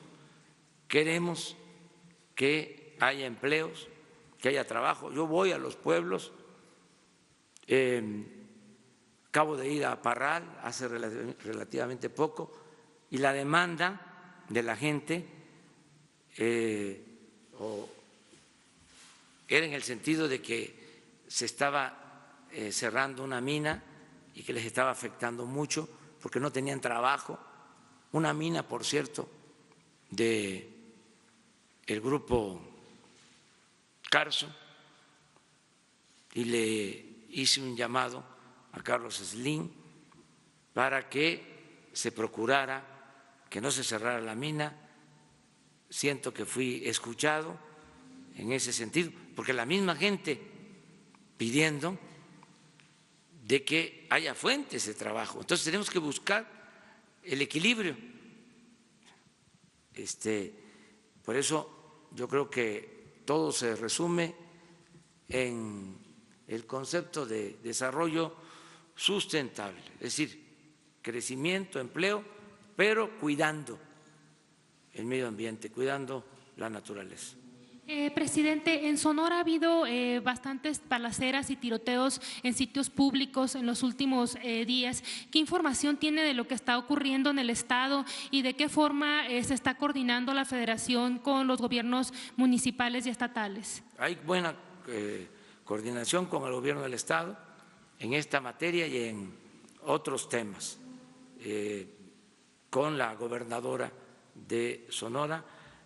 queremos que haya empleos, que haya trabajo. Yo voy a los pueblos, acabo de ir a Parral hace relativamente poco, y la demanda de la gente era en el sentido de que se estaba cerrando una mina y que les estaba afectando mucho porque no tenían trabajo. Una mina, por cierto, de el grupo Carso, y le hice un llamado a Carlos Slim para que se procurara que no se cerrara la mina. Siento que fui escuchado en ese sentido, porque la misma gente pidiendo de que haya fuentes de trabajo. Entonces tenemos que buscar el equilibrio. Por eso yo creo que todo se resume en el concepto de desarrollo sustentable, es decir, crecimiento, empleo, pero cuidando el medio ambiente, cuidando la naturaleza.
Presidente, en Sonora ha habido bastantes balaceras y tiroteos en sitios públicos en los últimos días. ¿Qué información tiene de lo que está ocurriendo en el estado y de qué forma se está coordinando la federación con los gobiernos municipales y estatales?
Hay buena coordinación con el gobierno del estado en esta materia y en otros temas, con la gobernadora de Sonora,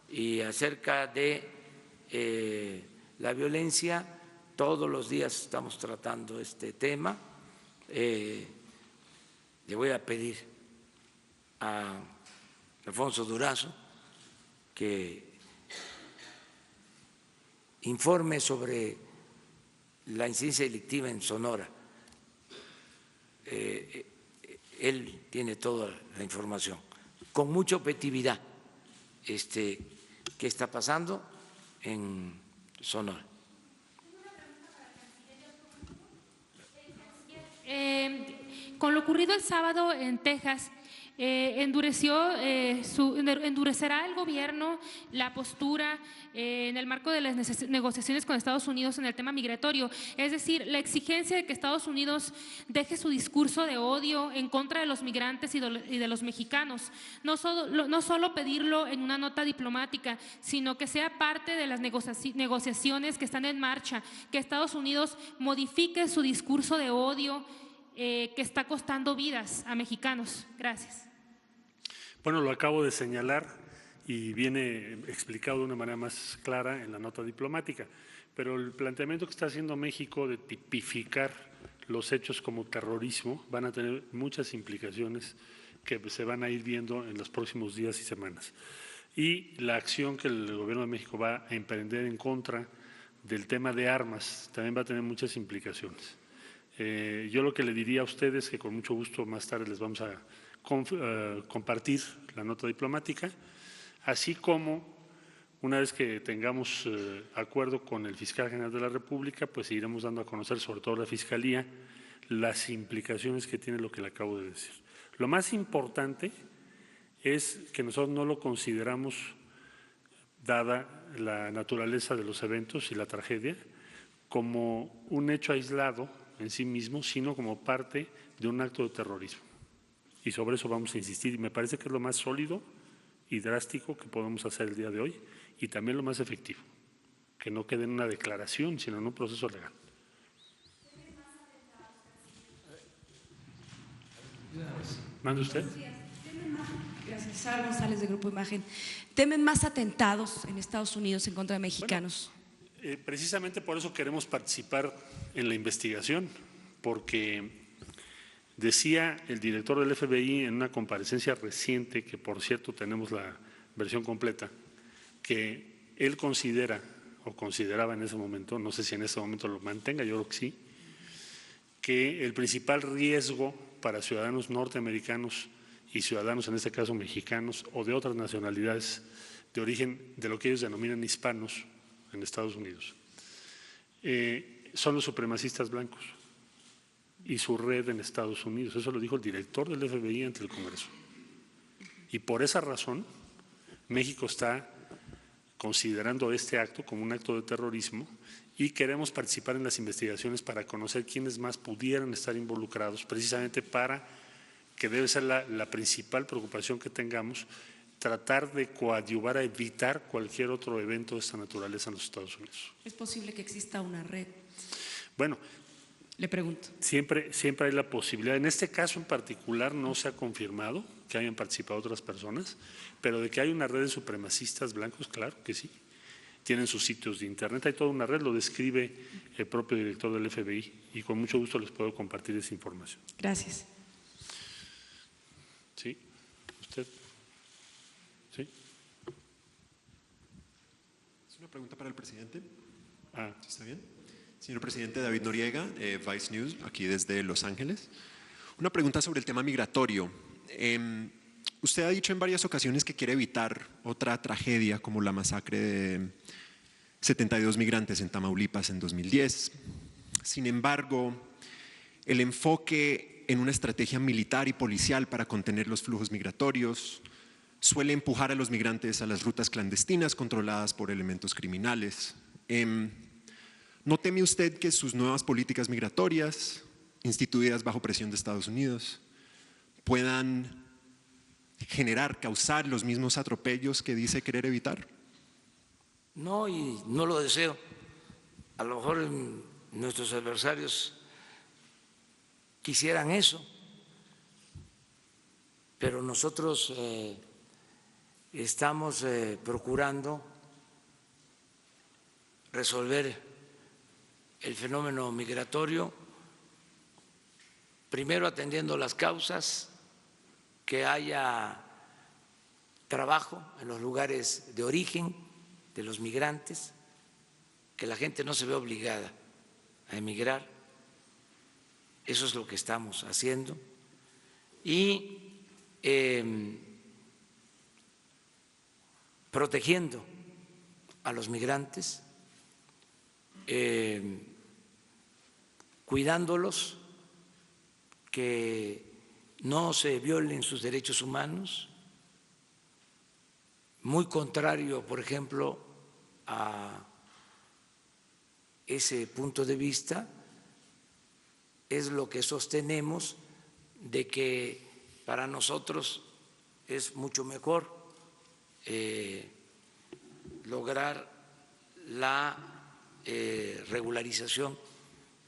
y acerca de la violencia, todos los días estamos tratando este tema. Le voy a pedir a Alfonso Durazo que informe sobre la incidencia delictiva en Sonora. Él tiene toda la información, con mucha objetividad, qué está pasando en Sonora.
Con lo ocurrido el sábado en Texas, endurecerá el gobierno la postura en el marco de las negociaciones con Estados Unidos en el tema migratorio, es decir, la exigencia de que Estados Unidos deje su discurso de odio en contra de los migrantes y de los mexicanos, no solo pedirlo en una nota diplomática, sino que sea parte de las negociaciones que están en marcha, que Estados Unidos modifique su discurso de odio que está costando vidas a mexicanos. Gracias.
Bueno, lo acabo de señalar y viene explicado de una manera más clara en la nota diplomática, pero el planteamiento que está haciendo México de tipificar los hechos como terrorismo van a tener muchas implicaciones que se van a ir viendo en los próximos días y semanas. Y la acción que el Gobierno de México va a emprender en contra del tema de armas también va a tener muchas implicaciones. Yo lo que le diría a ustedes, que con mucho gusto más tarde les vamos a compartir la nota diplomática, así como una vez que tengamos acuerdo con el fiscal general de la República, pues iremos dando a conocer, sobre todo la Fiscalía, las implicaciones que tiene lo que le acabo de decir. Lo más importante es que nosotros no lo consideramos, dada la naturaleza de los eventos y la tragedia, como un hecho aislado en sí mismo, sino como parte de un acto de terrorismo. Y sobre eso vamos a insistir, y me parece que es lo más sólido y drástico que podemos hacer el día de hoy, y también lo más efectivo, que no quede en una declaración, sino en un proceso legal. ¿Manda usted?
Gracias. Sara González, de Grupo Imagen. ¿Temen más atentados en Estados Unidos en contra de mexicanos?
Bueno, precisamente por eso queremos participar en la investigación, porque decía el director del FBI en una comparecencia reciente, que por cierto tenemos la versión completa, que él considera o consideraba en ese momento, no sé si en ese momento lo mantenga, yo creo que sí, que el principal riesgo para ciudadanos norteamericanos y ciudadanos, en este caso mexicanos o de otras nacionalidades de origen de lo que ellos denominan hispanos en Estados Unidos, son los supremacistas blancos y su red en Estados Unidos. Eso lo dijo el director del FBI ante el Congreso. Y por esa razón, México está considerando este acto como un acto de terrorismo y queremos participar en las investigaciones para conocer quiénes más pudieran estar involucrados, precisamente para que debe ser la principal preocupación que tengamos, tratar de coadyuvar a evitar cualquier otro evento de esta naturaleza en los Estados Unidos.
¿Es posible que exista una red?
Bueno,
le pregunto.
Siempre hay la posibilidad. En este caso en particular no se ha confirmado que hayan participado otras personas, pero de que hay una red de supremacistas blancos, claro que sí. Tienen sus sitios de internet, hay toda una red, lo describe el propio director del FBI y con mucho gusto les puedo compartir esa información.
Gracias.
¿Sí? ¿Usted? ¿Sí?
Es una pregunta para el presidente.
¿Sí
está bien? Señor presidente, David Noriega, Vice News, aquí desde Los Ángeles. Una pregunta sobre el tema migratorio. Usted ha dicho en varias ocasiones que quiere evitar otra tragedia como la masacre de 72 migrantes en Tamaulipas en 2010. Sin embargo, el enfoque en una estrategia militar y policial para contener los flujos migratorios suele empujar a los migrantes a las rutas clandestinas controladas por elementos criminales. ¿No teme usted que sus nuevas políticas migratorias, instituidas bajo presión de Estados Unidos, puedan causar los mismos atropellos que dice querer evitar?
No, y no lo deseo. A lo mejor nuestros adversarios quisieran eso, pero nosotros estamos procurando resolver el fenómeno migratorio, primero atendiendo las causas, que haya trabajo en los lugares de origen de los migrantes, que la gente no se vea obligada a emigrar. Eso es lo que estamos haciendo. Y protegiendo a los migrantes, cuidándolos, que no se violen sus derechos humanos, muy contrario, por ejemplo, a ese punto de vista, es lo que sostenemos de que para nosotros es mucho mejor lograr la regularización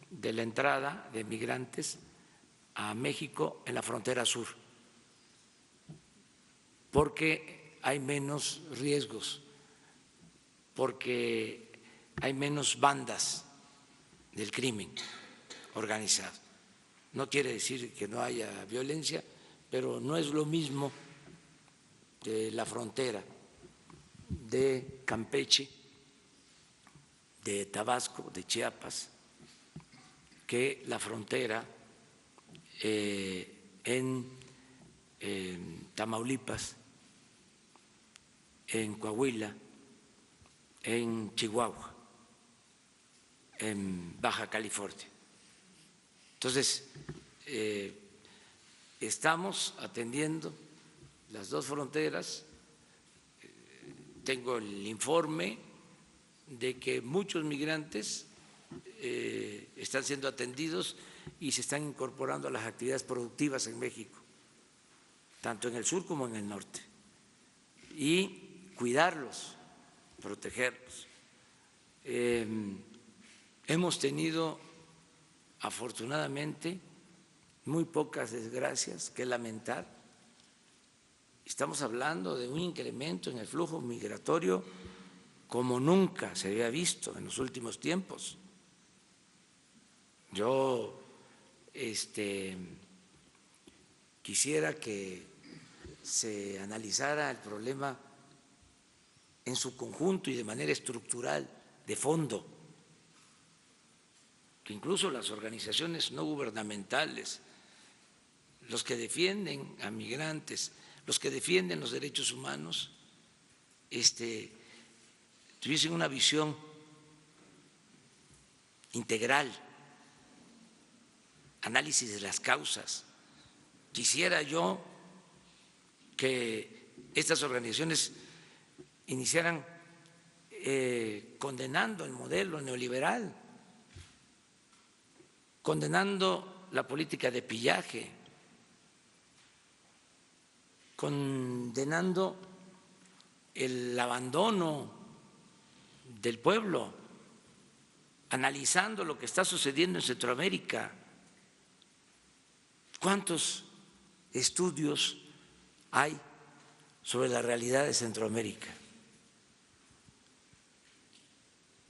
de la entrada de migrantes a México en la frontera sur. porque hay menos riesgos, porque hay menos bandas del crimen organizado. No quiere decir que no haya violencia, pero no es lo mismo de la frontera de Campeche, de Tabasco, de Chiapas, que la frontera en Tamaulipas, en Coahuila, en Chihuahua, en Baja California. Entonces, estamos atendiendo las dos fronteras. Tengo el informe de que muchos migrantes están siendo atendidos y se están incorporando a las actividades productivas en México, tanto en el sur como en el norte, y cuidarlos, protegerlos. Hemos tenido, afortunadamente, muy pocas desgracias que lamentar. Estamos hablando de un incremento en el flujo migratorio como nunca se había visto en los últimos tiempos. Yo quisiera que se analizara el problema en su conjunto y de manera estructural, de fondo, que incluso las organizaciones no gubernamentales, los que defienden a migrantes, los que defienden los derechos humanos, tuviesen una visión integral, análisis de las causas. Quisiera yo que estas organizaciones iniciaran condenando el modelo neoliberal, condenando la política de pillaje, condenando el abandono del pueblo, analizando lo que está sucediendo en Centroamérica. ¿Cuántos estudios hay sobre la realidad de Centroamérica?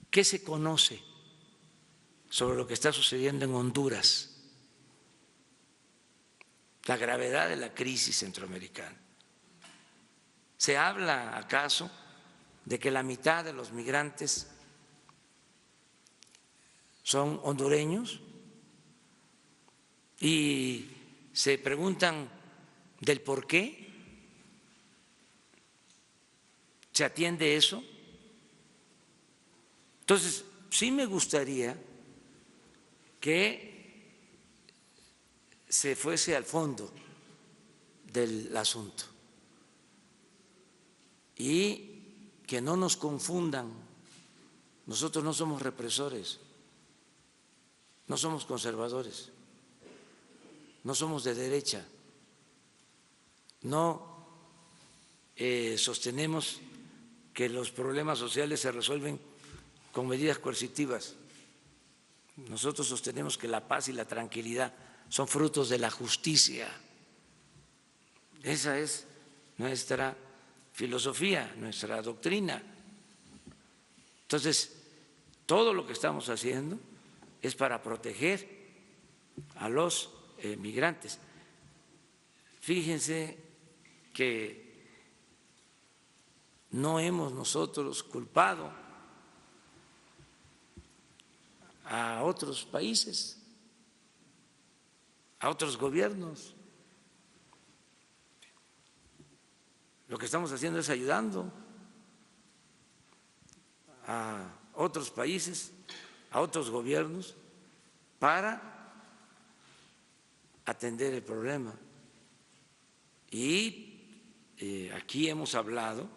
¿Qué se conoce sobre lo que está sucediendo en Honduras? La gravedad de la crisis centroamericana. ¿Se habla acaso de que la mitad de los migrantes son hondureños? Y se preguntan del por qué. ¿Se atiende eso? Entonces, sí me gustaría que se fuese al fondo del asunto y que no nos confundan. Nosotros no somos represores, no somos conservadores, no somos de derecha, no sostenemos que los problemas sociales se resuelven con medidas coercitivas. Nosotros sostenemos que la paz y la tranquilidad son frutos de la justicia. Esa es nuestra filosofía, nuestra doctrina. Entonces, todo lo que estamos haciendo es para proteger a los migrantes. Fíjense que no hemos nosotros culpado a otros países, a otros gobiernos. Lo que estamos haciendo es ayudando a otros países, a otros gobiernos, para atender el problema. Y aquí hemos hablado,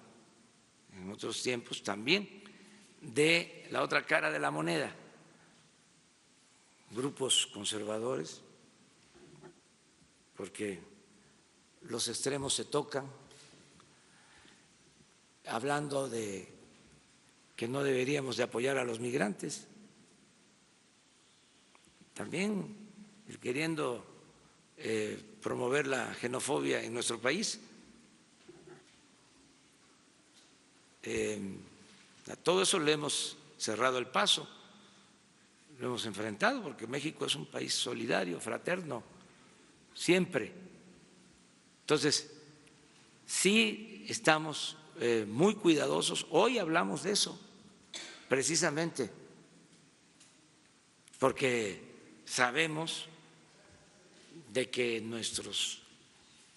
en otros tiempos también, de la otra cara de la moneda, grupos conservadores, porque los extremos se tocan, hablando de que no deberíamos de apoyar a los migrantes, también queriendo promover la xenofobia en nuestro país. A todo eso le hemos cerrado el paso, lo hemos enfrentado, porque México es un país solidario, fraterno, siempre. Entonces, sí estamos muy cuidadosos. Hoy hablamos de eso, precisamente, porque sabemos de que nuestros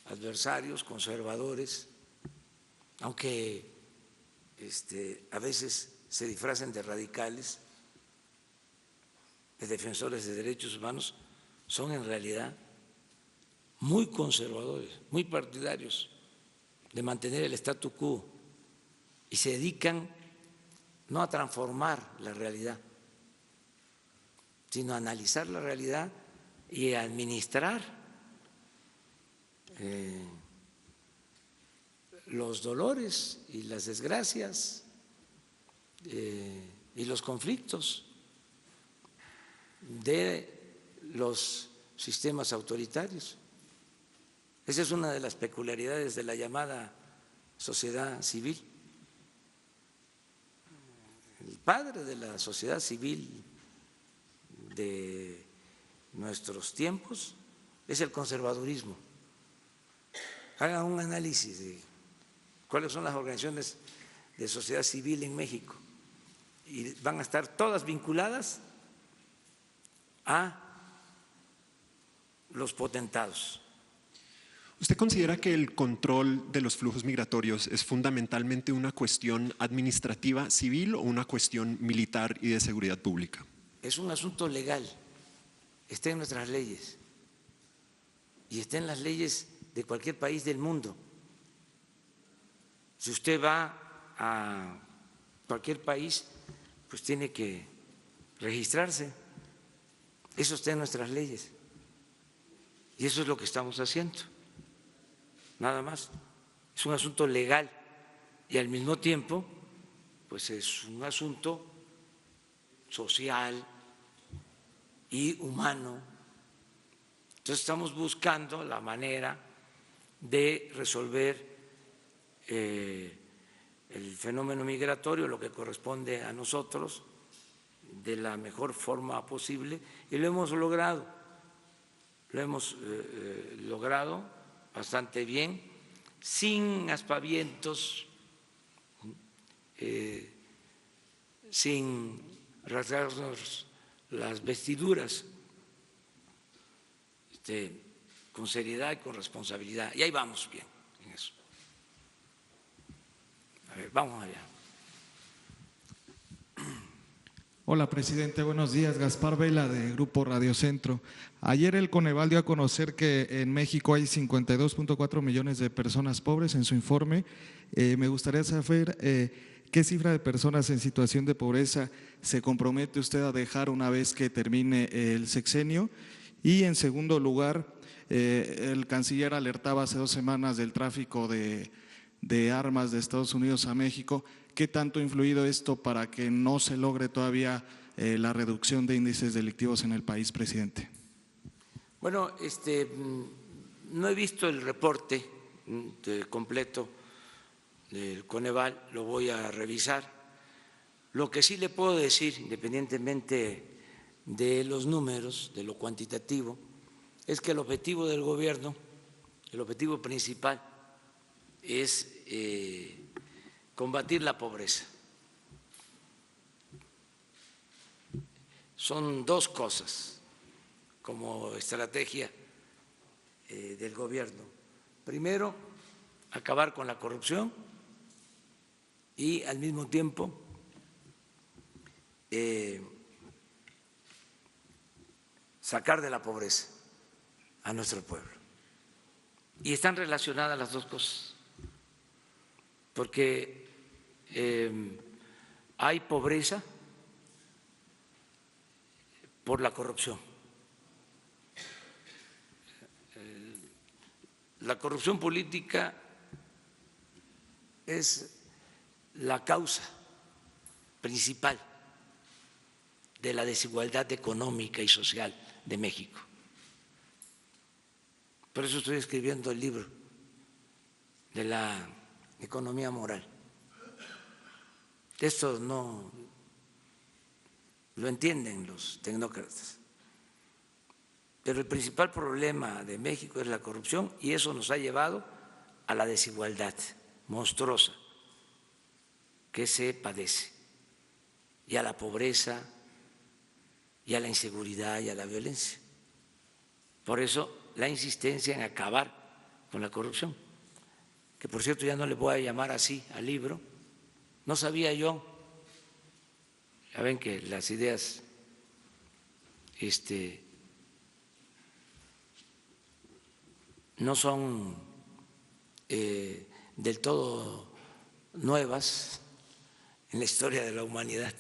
adversarios conservadores, aunque a veces se disfracen de radicales, de defensores de derechos humanos, son en realidad muy conservadores, muy partidarios de mantener el statu quo y se dedican no a transformar la realidad, sino a analizar la realidad y a administrar los dolores y las desgracias y los conflictos de los sistemas autoritarios. Esa es una de las peculiaridades de la llamada sociedad civil. El padre de la sociedad civil de nuestros tiempos es el conservadurismo. Hagan un análisis de cuáles son las organizaciones de sociedad civil en México y van a estar todas vinculadas a los potentados.
¿Usted considera que el control de los flujos migratorios es fundamentalmente una cuestión administrativa civil o una cuestión militar y de seguridad pública?
Es un asunto legal, está en nuestras leyes y está en las leyes de cualquier país del mundo. Si usted va a cualquier país, pues tiene que registrarse. Eso está en nuestras leyes y eso es lo que estamos haciendo. Nada más. Es un asunto legal y al mismo tiempo, pues es un asunto social y humano. Entonces estamos buscando la manera de resolver el fenómeno migratorio, lo que corresponde a nosotros, de la mejor forma posible y lo hemos logrado. Lo hemos logrado bastante bien, sin aspavientos, sin rasgarnos las vestiduras, con seriedad y con responsabilidad. Y ahí vamos bien en eso. A ver, vamos allá.
Hola, presidente. Buenos días. Gaspar Vela, de Grupo Radio Centro. Ayer el Coneval dio a conocer que en México hay 52.4 millones de personas pobres en su informe. Me gustaría saber qué cifra de personas en situación de pobreza se compromete usted a dejar una vez que termine el sexenio. Y en segundo lugar, el canciller alertaba hace 2 semanas del tráfico de armas de Estados Unidos a México. ¿Qué tanto ha influido esto para que no se logre todavía la reducción de índices delictivos en el país, presidente?
Bueno, no he visto el reporte completo del Coneval, lo voy a revisar. Lo que sí le puedo decir, independientemente de los números, de lo cuantitativo, es que el objetivo del gobierno, el objetivo principal es combatir la pobreza. Son 2 cosas como estrategia del gobierno. Primero, acabar con la corrupción y al mismo tiempo sacar de la pobreza a nuestro pueblo. Y están relacionadas las 2 cosas, porque hay pobreza por la corrupción. La corrupción política es la causa principal de la desigualdad económica y social de México. Por eso estoy escribiendo el libro de la economía moral, Esto no lo entienden los tecnócratas. Pero el principal problema de México es la corrupción y eso nos ha llevado a la desigualdad monstruosa que se padece, y a la pobreza, y a la inseguridad, y a la violencia. Por eso la insistencia en acabar con la corrupción, que por cierto ya no le voy a llamar así al libro. No sabía yo, ya ven que las ideas no son del todo nuevas en la historia de la humanidad.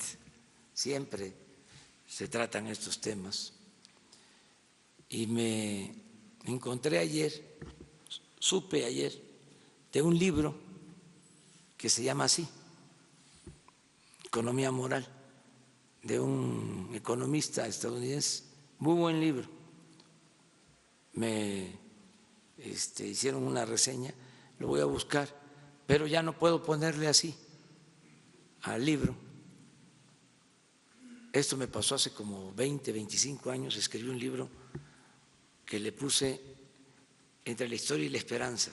Siempre se tratan estos temas. Y me encontré ayer, supe ayer, de un libro que se llama así, Economía Moral, de un economista estadounidense. Muy buen libro. Me hicieron una reseña, lo voy a buscar, pero ya no puedo ponerle así al libro. Esto me pasó hace como 20, 25 años, escribí un libro que le puse Entre la historia y la esperanza.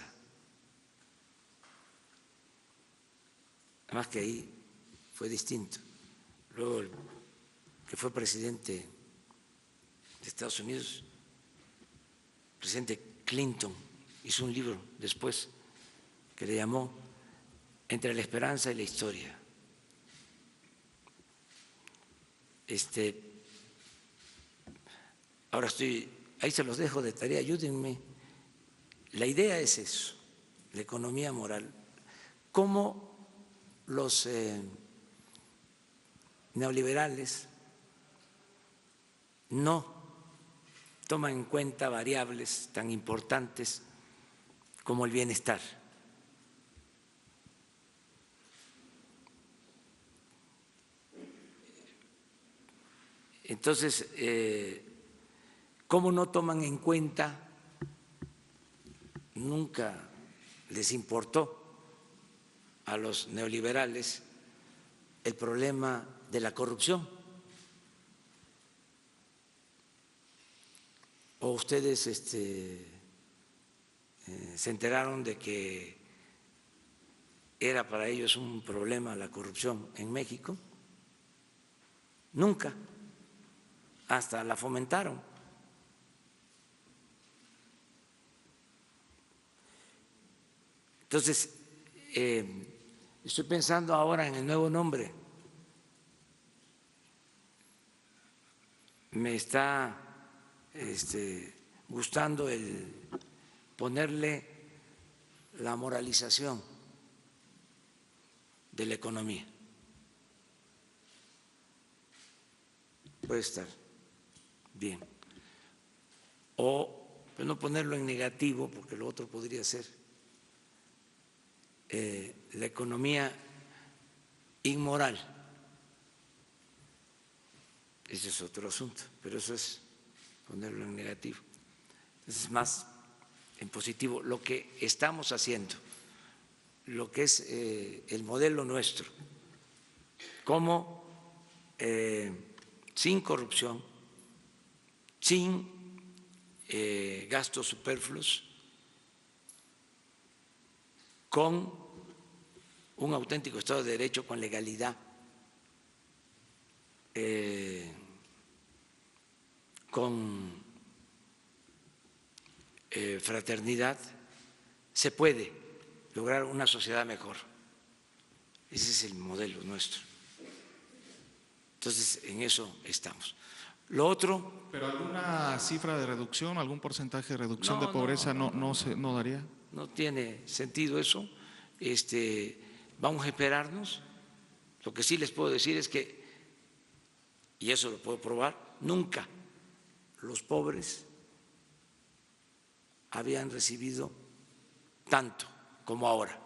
Además que ahí fue distinto. Luego el que fue presidente de Estados Unidos, el presidente Clinton, hizo un libro después que le llamó Entre la esperanza y la historia. Ahora ahí se los dejo de tarea, ayúdenme. La idea es eso, la economía moral. Cómo los neoliberales no toman en cuenta variables tan importantes como el bienestar. Entonces, ¿cómo no toman en cuenta? Nunca les importó a los neoliberales el problema de la corrupción. ¿O ustedes se enteraron de que era para ellos un problema la corrupción en México? Nunca. Hasta la fomentaron. Entonces, estoy pensando ahora en el nuevo nombre. Me está gustando el ponerle la moralización de la economía. Puede estar bien. O pues, no ponerlo en negativo, porque lo otro podría ser la economía inmoral. Ese es otro asunto, pero eso es ponerlo en negativo. Es más en positivo lo que estamos haciendo, lo que es el modelo nuestro, cómo sin corrupción, sin gastos superfluos, con un auténtico Estado de Derecho, con legalidad, con fraternidad, se puede lograr una sociedad mejor. Ese es el modelo nuestro. Entonces, en eso estamos. Lo otro…
¿Pero alguna cifra de reducción, algún porcentaje de reducción de pobreza no daría?
No tiene sentido eso. Vamos a esperarnos. Lo que sí les puedo decir es que, y eso lo puedo probar, nunca los pobres habían recibido tanto como ahora.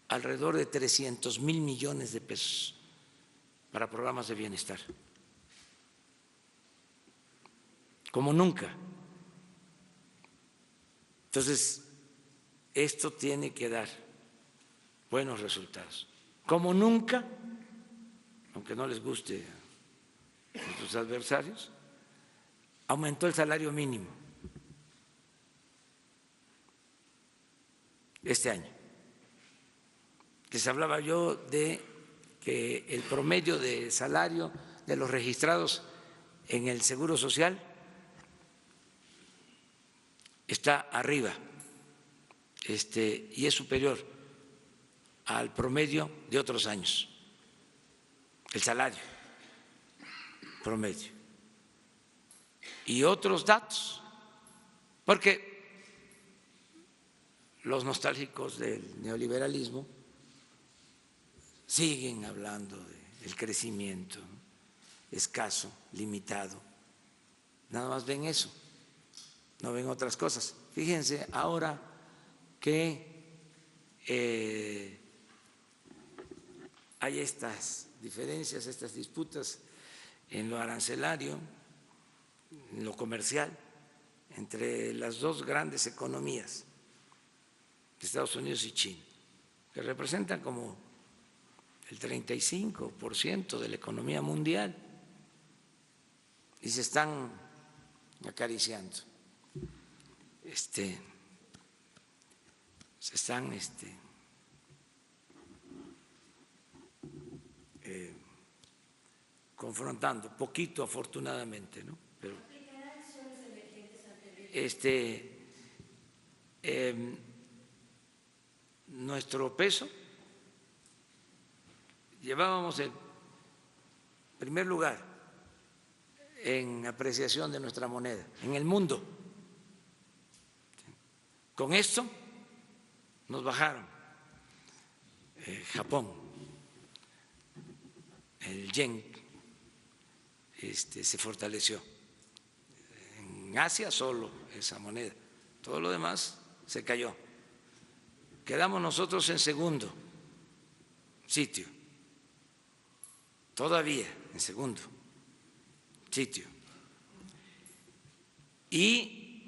Alrededor de 300,000 millones de pesos para programas de bienestar, como nunca. Entonces, esto tiene que dar buenos resultados. Como nunca, aunque no les guste a nuestros adversarios, aumentó el salario mínimo este año. Les hablaba yo de que el promedio de salario de los registrados en el Seguro Social está arriba y es superior al promedio de otros años, el salario promedio. Y otros datos, porque los nostálgicos del neoliberalismo siguen hablando del crecimiento escaso, limitado. Nada más ven eso, no ven otras cosas. Fíjense ahora que hay estas diferencias, estas disputas en lo arancelario, en lo comercial, entre las dos grandes economías, de Estados Unidos y China, que representan como el 35% de la economía mundial y se están acariciando, se están confrontando, poquito afortunadamente, ¿no? Pero nuestro peso, llevábamos el primer lugar en apreciación de nuestra moneda en el mundo. Con esto nos bajaron. Japón, el yen se fortaleció. En Asia solo esa moneda, todo lo demás se cayó. Quedamos nosotros en segundo sitio, todavía en segundo sitio. Y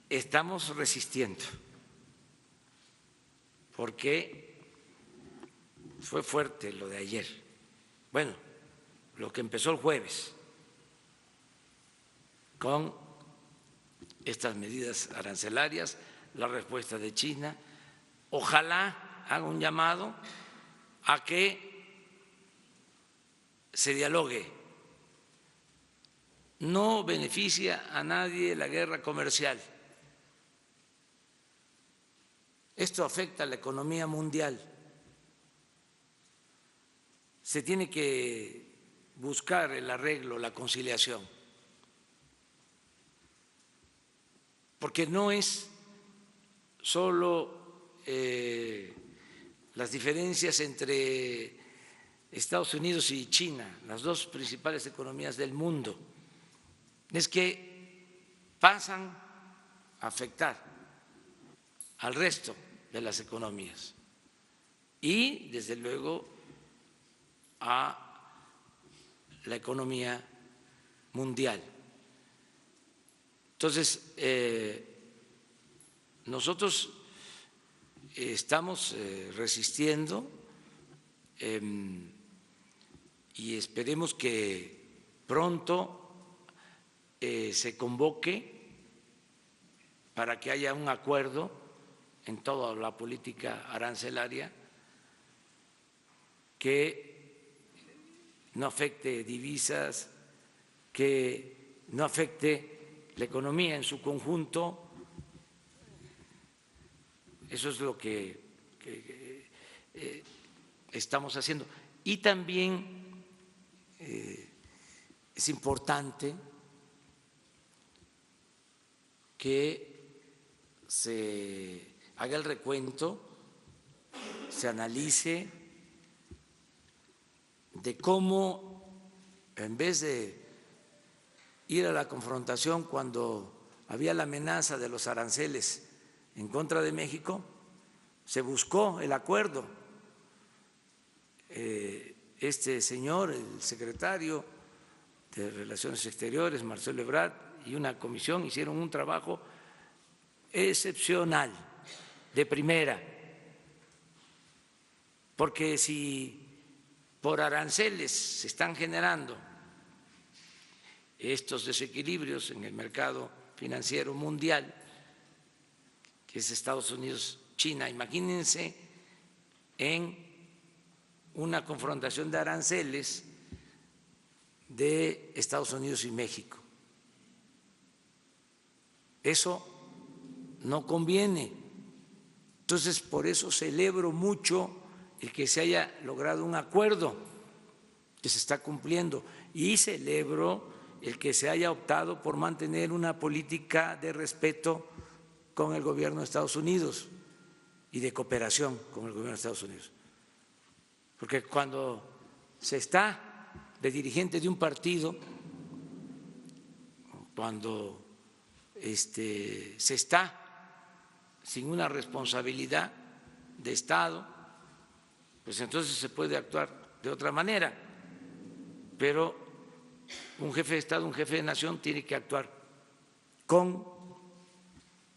estamos resistiendo, porque fue fuerte lo de ayer. Bueno, lo que empezó el jueves con estas medidas arancelarias, la respuesta de China. Ojalá haga un llamado a que se dialogue. No beneficia a nadie la guerra comercial. Esto afecta a la economía mundial. Se tiene que buscar el arreglo, la conciliación, porque no es solo las diferencias entre Estados Unidos y China, las dos principales economías del mundo, es que pasan a afectar al resto de las economías y, desde luego, a la economía mundial. Entonces, nosotros estamos resistiendo y esperemos que pronto se convoque para que haya un acuerdo en toda la política arancelaria que no afecte divisas, que no afecte la economía en su conjunto. Eso es lo que estamos haciendo. Y también es importante que se haga el recuento, se analice de cómo, en vez de ir a la confrontación cuando había la amenaza de los aranceles en contra de México, se buscó el acuerdo. Este señor, el secretario de Relaciones Exteriores, Marcelo Ebrard, y una comisión hicieron un trabajo excepcional, de primera, porque si por aranceles se están generando estos desequilibrios en el mercado financiero mundial, que es Estados Unidos, China, imagínense en una confrontación de aranceles de Estados Unidos y México. Eso no conviene. Entonces, por eso celebro mucho el que se haya logrado un acuerdo que se está cumpliendo y celebro el que se haya optado por mantener una política de respeto con el gobierno de Estados Unidos y de cooperación con el gobierno de Estados Unidos. Porque cuando se está de dirigente de un partido, cuando se está sin una responsabilidad de Estado, pues entonces se puede actuar de otra manera. Pero un jefe de Estado, un jefe de nación tiene que actuar con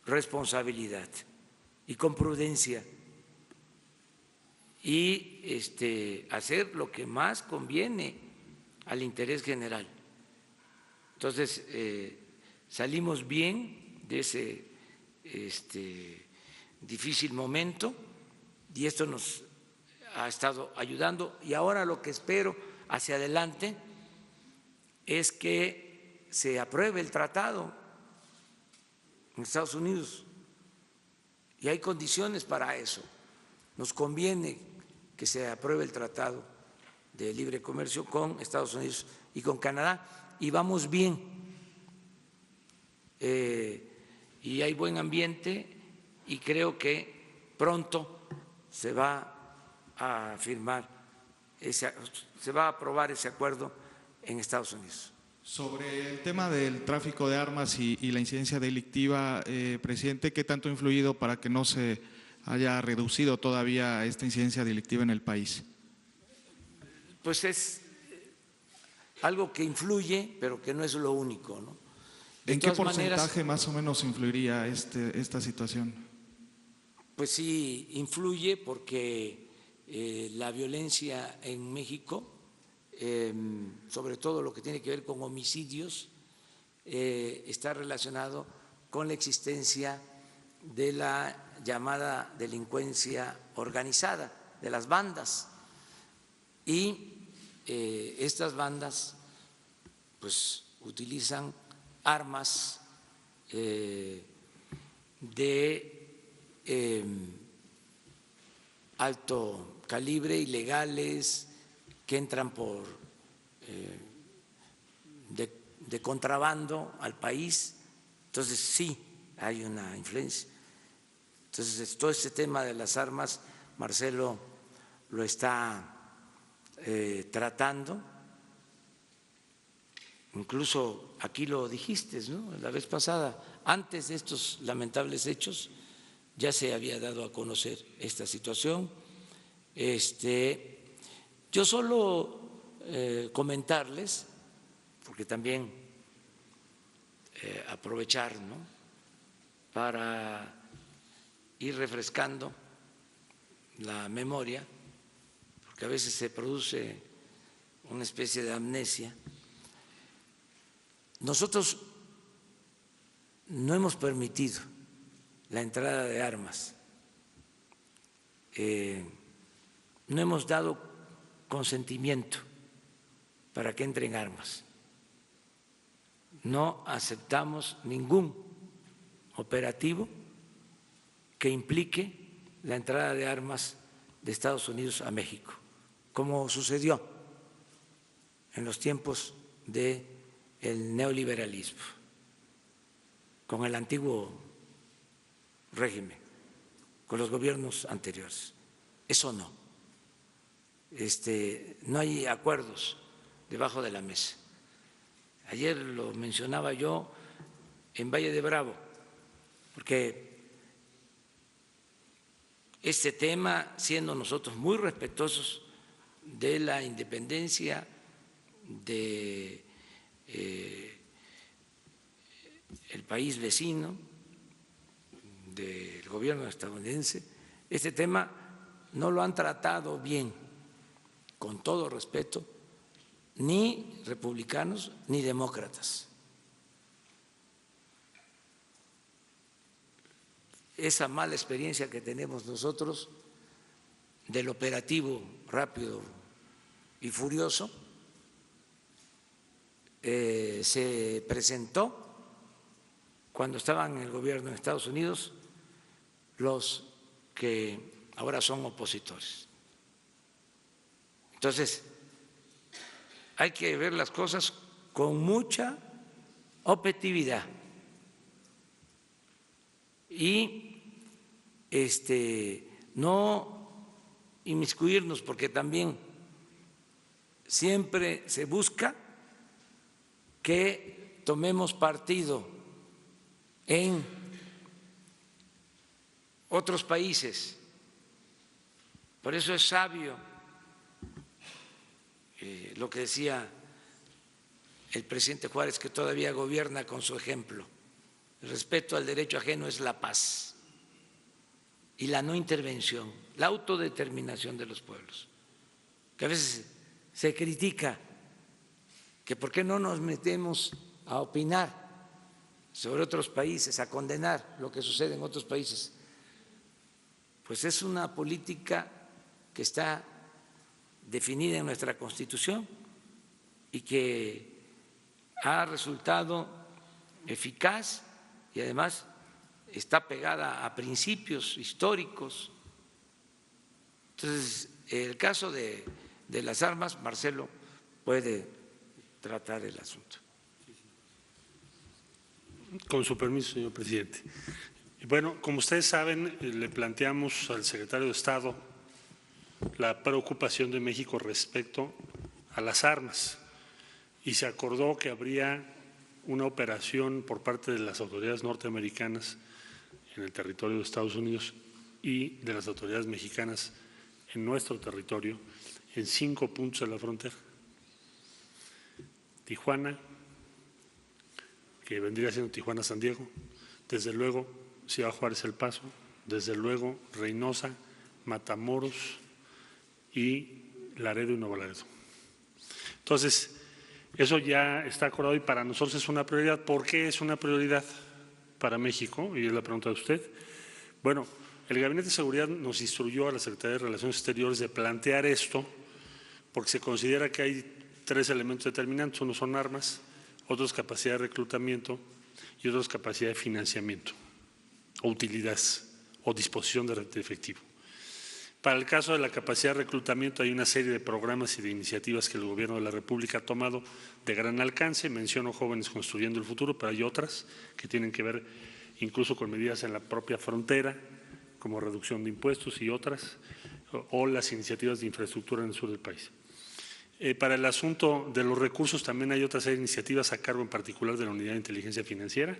responsabilidad y con prudencia y hacer lo que más conviene al interés general. Entonces, salimos bien de ese difícil momento y esto nos ha estado ayudando, y ahora lo que espero hacia adelante es que se apruebe el tratado en Estados Unidos y hay condiciones para eso. Nos conviene que se apruebe el tratado de libre comercio con Estados Unidos y con Canadá y vamos bien y hay buen ambiente y creo que pronto se va a firmar, se va a aprobar ese acuerdo en Estados Unidos.
Sobre el tema del tráfico de armas y la incidencia delictiva, presidente, ¿qué tanto ha influido para que no se haya reducido todavía esta incidencia delictiva en el país?
Pues es algo que influye, pero que no es lo único, ¿no?
¿En qué porcentaje más o menos influiría esta situación?
Pues sí, influye porque la violencia en México, sobre todo lo que tiene que ver con homicidios, está relacionado con la existencia de la llamada delincuencia organizada, de las bandas. Y estas bandas pues utilizan armas de alto calibre, ilegales, que entran por de contrabando al país. Entonces sí hay una influencia. Entonces todo este tema de las armas, Marcelo lo está tratando. Incluso aquí lo dijiste, ¿no? La vez pasada, antes de estos lamentables hechos, ya se había dado a conocer esta situación. Yo solo comentarles, porque también aprovechar, ¿no?, para ir refrescando la memoria, porque a veces se produce una especie de amnesia. Nosotros no hemos permitido la entrada de armas, no hemos dado consentimiento para que entren armas, no aceptamos ningún operativo que implique la entrada de armas de Estados Unidos a México, como sucedió en los tiempos del neoliberalismo, con el antiguo régimen, con los gobiernos anteriores. Eso no. No hay acuerdos debajo de la mesa. Ayer lo mencionaba yo en Valle de Bravo, porque este tema, siendo nosotros muy respetuosos de la independencia de el país vecino, del gobierno estadounidense, este tema no lo han tratado bien, con todo respeto, ni republicanos ni demócratas. Esa mala experiencia que tenemos nosotros del operativo rápido y furioso se presentó cuando estaban en el gobierno de Estados Unidos los que ahora son opositores. Entonces, hay que ver las cosas con mucha objetividad y no inmiscuirnos, porque también siempre se busca que tomemos partido en otros países. Por eso es sabio lo que decía el presidente Juárez, que todavía gobierna con su ejemplo. El respeto al derecho ajeno es la paz y la no intervención, la autodeterminación de los pueblos. Que a veces se critica que por qué no nos metemos a opinar sobre otros países, a condenar lo que sucede en otros países. Pues es una política que está definida en nuestra Constitución y que ha resultado eficaz y además está pegada a principios históricos. Entonces, el caso de las armas, Marcelo puede tratar el asunto.
Con su permiso, señor presidente. Bueno, como ustedes saben, le planteamos al secretario de Estado la preocupación de México respecto a las armas y se acordó que habría una operación por parte de las autoridades norteamericanas en el territorio de Estados Unidos y de las autoridades mexicanas en nuestro territorio en 5 puntos de la frontera. Tijuana, que vendría siendo Tijuana-San Diego, desde luego Ciudad Juárez El Paso, desde luego Reynosa, Matamoros y Laredo y Nuevo Laredo. Entonces, eso ya está acordado y para nosotros es una prioridad. ¿Por qué es una prioridad para México? Y es la pregunta de usted. Bueno, el Gabinete de Seguridad nos instruyó a la Secretaría de Relaciones Exteriores de plantear esto porque se considera que hay 3 elementos determinantes. Uno son armas, otros capacidad de reclutamiento y otros capacidad de financiamiento o utilidades o disposición de efectivo. Para el caso de la capacidad de reclutamiento hay una serie de programas y de iniciativas que el Gobierno de la República ha tomado de gran alcance. Menciono Jóvenes Construyendo el Futuro, pero hay otras que tienen que ver incluso con medidas en la propia frontera, como reducción de impuestos y otras, o las iniciativas de infraestructura en el sur del país. Para el asunto de los recursos también hay otra serie de iniciativas a cargo en particular de la Unidad de Inteligencia Financiera.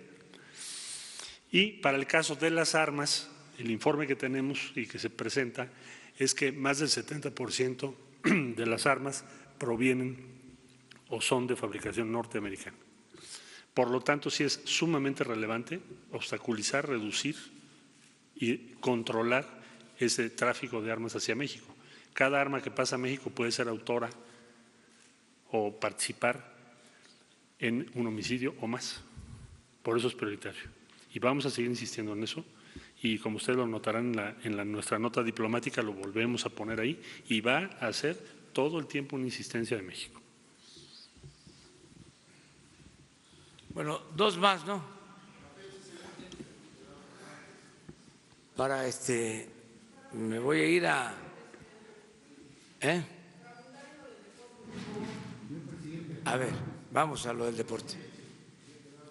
Y para el caso de las armas, el informe que tenemos y que se presenta es que más del 70% de las armas provienen o son de fabricación norteamericana. Por lo tanto, sí es sumamente relevante obstaculizar, reducir y controlar ese tráfico de armas hacia México. Cada arma que pasa a México puede ser autora o participar en un homicidio o más. Por eso es prioritario. Y vamos a seguir insistiendo en eso. Y como ustedes lo notarán en nuestra nota diplomática, lo volvemos a poner ahí y va a ser todo el tiempo una insistencia de México.
Bueno, 2 más, ¿no? Para me voy a ir a… A ver, vamos a lo del deporte.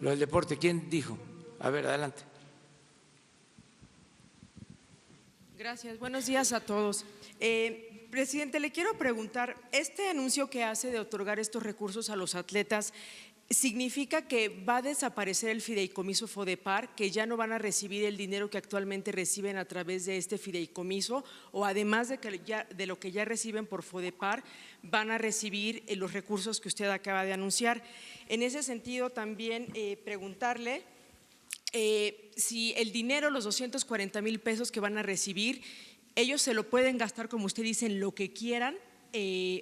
Lo del deporte, ¿quién dijo? A ver, adelante.
Gracias, buenos días a todos. Presidente, le quiero preguntar, este anuncio que hace de otorgar estos recursos a los atletas, ¿significa que va a desaparecer el fideicomiso FODEPAR, que ya no van a recibir el dinero que actualmente reciben a través de este fideicomiso, o además de lo que ya reciben por FODEPAR, van a recibir los recursos que usted acaba de anunciar? En ese sentido, también preguntarle si el dinero, los 240,000 pesos que van a recibir, ellos se lo pueden gastar, como usted dice, en lo que quieran,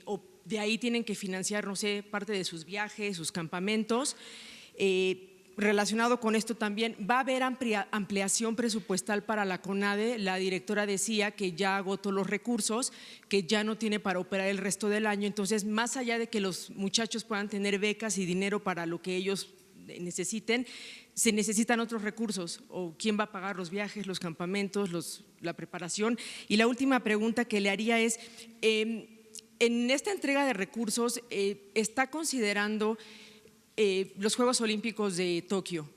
o de ahí tienen que financiar, no sé, parte de sus viajes, sus campamentos. Relacionado con esto también, va a haber ampliación presupuestal para la CONADE. La directora decía que ya agotó los recursos, que ya no tiene para operar el resto del año. Entonces, más allá de que los muchachos puedan tener becas y dinero para lo que ellos necesiten, se necesitan otros recursos. ¿O quién va a pagar los viajes, los campamentos, la preparación? Y la última pregunta que le haría es, en esta entrega de recursos, ¿está considerando los Juegos Olímpicos de Tokio?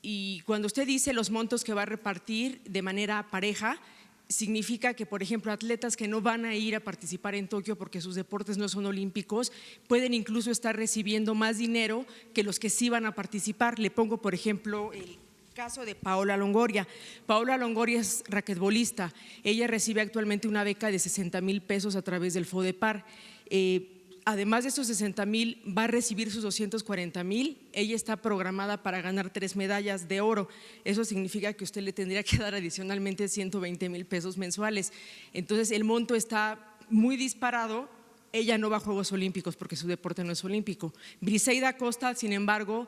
Y cuando usted dice los montos que va a repartir de manera pareja, significa que, por ejemplo, atletas que no van a ir a participar en Tokio porque sus deportes no son olímpicos, pueden incluso estar recibiendo más dinero que los que sí van a participar. Le pongo, por ejemplo, el caso de Paola Longoria. Paola Longoria es raquetbolista. Ella recibe actualmente una beca de 60,000 pesos a través del FODEPAR. Además de esos 60,000, va a recibir sus 240,000. Ella está programada para ganar 3 medallas de oro. Eso significa que usted le tendría que dar adicionalmente 120,000 pesos mensuales. Entonces, el monto está muy disparado. Ella no va a Juegos Olímpicos porque su deporte no es olímpico. Briseida Costa, sin embargo,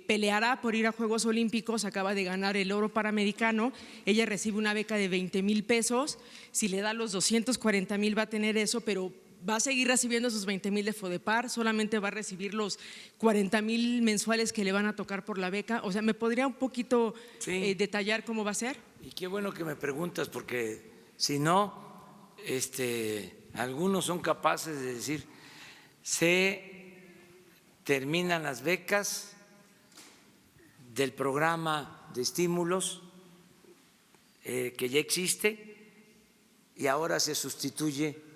peleará por ir a Juegos Olímpicos. Acaba de ganar el oro panamericano. Ella recibe una beca de 20,000 pesos. Si le da los 240,000 va a tener eso, pero va a seguir recibiendo sus 20,000 de FODEPAR, solamente va a recibir los 40,000 mensuales que le van a tocar por la beca. O sea, ¿me podría un poquito detallar cómo va a ser?
Y qué bueno que me preguntas, porque si no, algunos son capaces de decir, se terminan las becas del programa de estímulos que ya existe y ahora se sustituye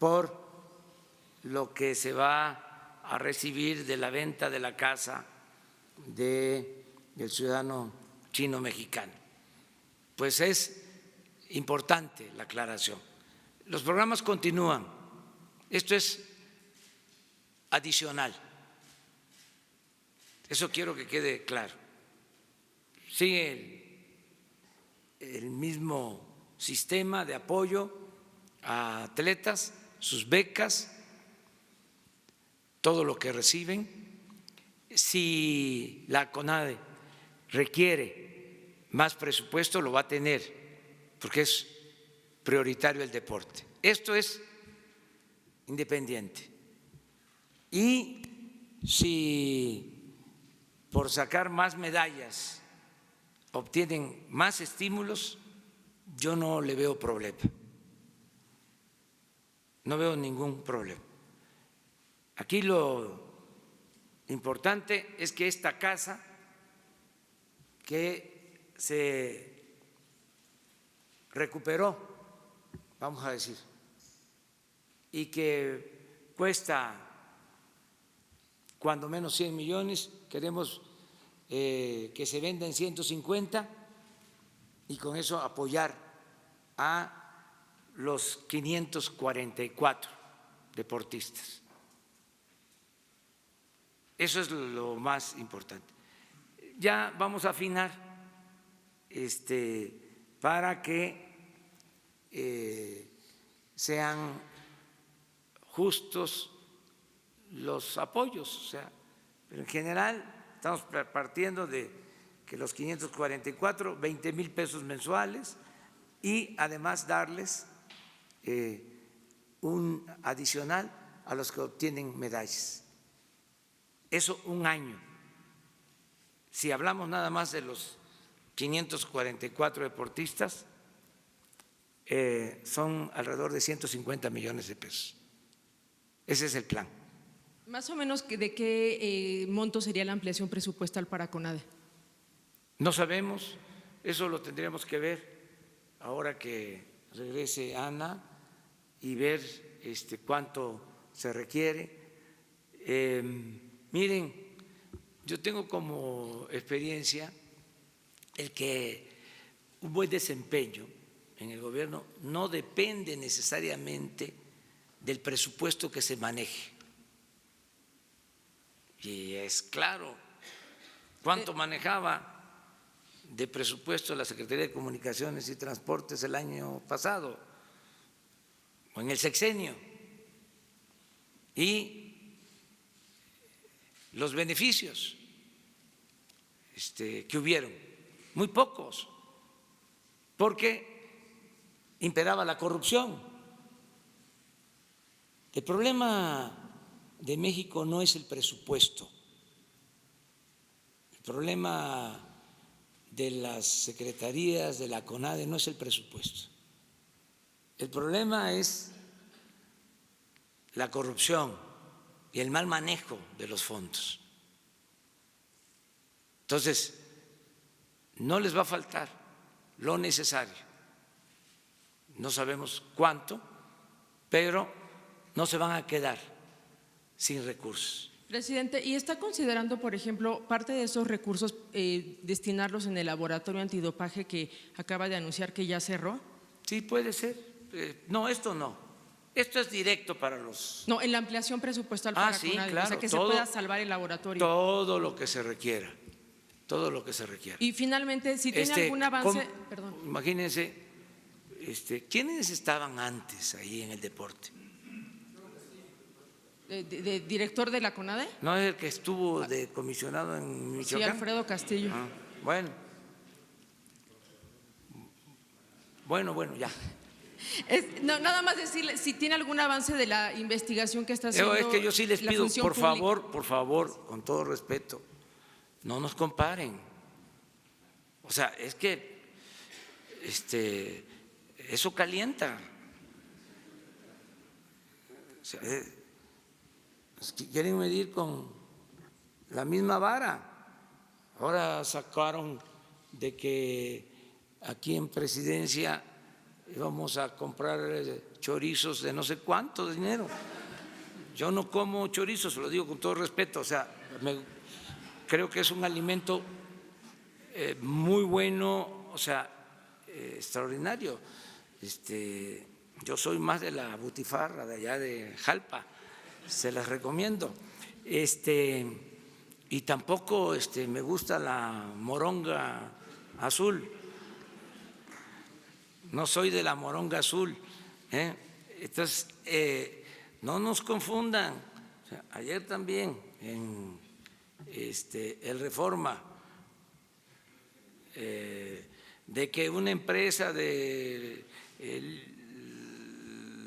por lo que se va a recibir de la venta de la casa del ciudadano chino-mexicano. Pues es importante la aclaración. Los programas continúan, esto es adicional, eso quiero que quede claro. Sigue el mismo sistema de apoyo a atletas, sus becas, todo lo que reciben. Si la CONADE requiere más presupuesto, lo va a tener, porque es prioritario el deporte. Esto es independiente. Y si por sacar más medallas obtienen más estímulos, yo no le veo problema. No veo ningún problema. Aquí lo importante es que esta casa que se recuperó, vamos a decir, y que cuesta cuando menos 100 millones, queremos que se venda en 150 y con eso apoyar a los 544 deportistas. Eso es lo más importante. Ya vamos a afinar para que sean justos los apoyos, o sea, pero en general estamos partiendo de que los 544, 20,000 pesos mensuales y además darles un adicional a los que obtienen medallas. Eso un año. Si hablamos nada más de los 544 deportistas, son alrededor de 150 millones de pesos. Ese es el plan.
Más o menos, ¿de qué monto sería la ampliación presupuestal para CONADE?
No sabemos, eso lo tendríamos que ver ahora que regrese Ana y ver cuánto se requiere. Miren, yo tengo como experiencia el que un buen desempeño en el gobierno no depende necesariamente del presupuesto que se maneje. Y es claro, ¿cuánto manejaba de presupuesto de la Secretaría de Comunicaciones y Transportes el año pasado, o en el sexenio, y los beneficios que hubieron, muy pocos, porque imperaba la corrupción. El problema de México no es el presupuesto, el problema de las secretarías, de la CONADE, no es el presupuesto. El problema es la corrupción y el mal manejo de los fondos. Entonces, no les va a faltar lo necesario. No sabemos cuánto, pero no se van a quedar sin recursos.
Presidente, ¿y está considerando, por ejemplo, parte de esos recursos destinarlos en el laboratorio antidopaje que acaba de anunciar que ya cerró?
Sí, puede ser. No, esto no. Esto es directo para los…
No, en la ampliación presupuestal para
sí,
CONADE,
claro,
o sea, que
todo,
se pueda salvar el laboratorio.
Todo lo que se requiera, todo lo que se requiera.
Y finalmente, si tiene algún avance… Perdón.
Imagínense, ¿quiénes estaban antes ahí en el deporte?
¿De director de la CONADE?
¿No es el que estuvo de comisionado en Michoacán?
Sí, Alfredo Castillo.
Bueno, ya.
Nada más decirle, si tiene algún avance de la investigación que está haciendo.
Es que yo sí les pido, por
pública.
favor, con todo respeto, no nos comparen. O sea, es que eso calienta. O sea, quieren medir con la misma vara. Ahora sacaron de que aquí en Presidencia íbamos a comprar chorizos de no sé cuánto dinero. Yo no como chorizos, lo digo con todo respeto, o sea, creo que es un alimento muy bueno, o sea, extraordinario. Yo soy más de la butifarra de allá de Jalpa, se las recomiendo. Y tampoco me gusta la moronga azul. No soy de la moronga azul. Entonces, no nos confundan. O sea, ayer también en el Reforma, de que una empresa de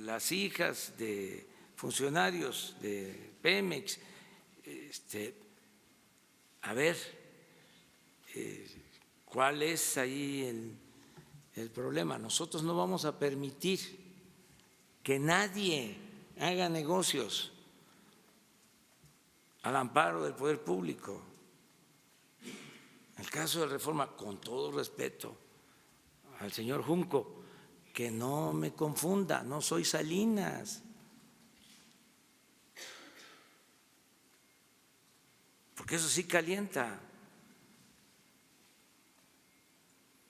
las hijas de funcionarios de Pemex, a ver, ¿cuál es ahí el problema? Nosotros no vamos a permitir que nadie haga negocios al amparo del poder público. En el caso de Reforma, con todo respeto al señor Junco, que no me confunda, no soy Salinas. Porque eso sí calienta.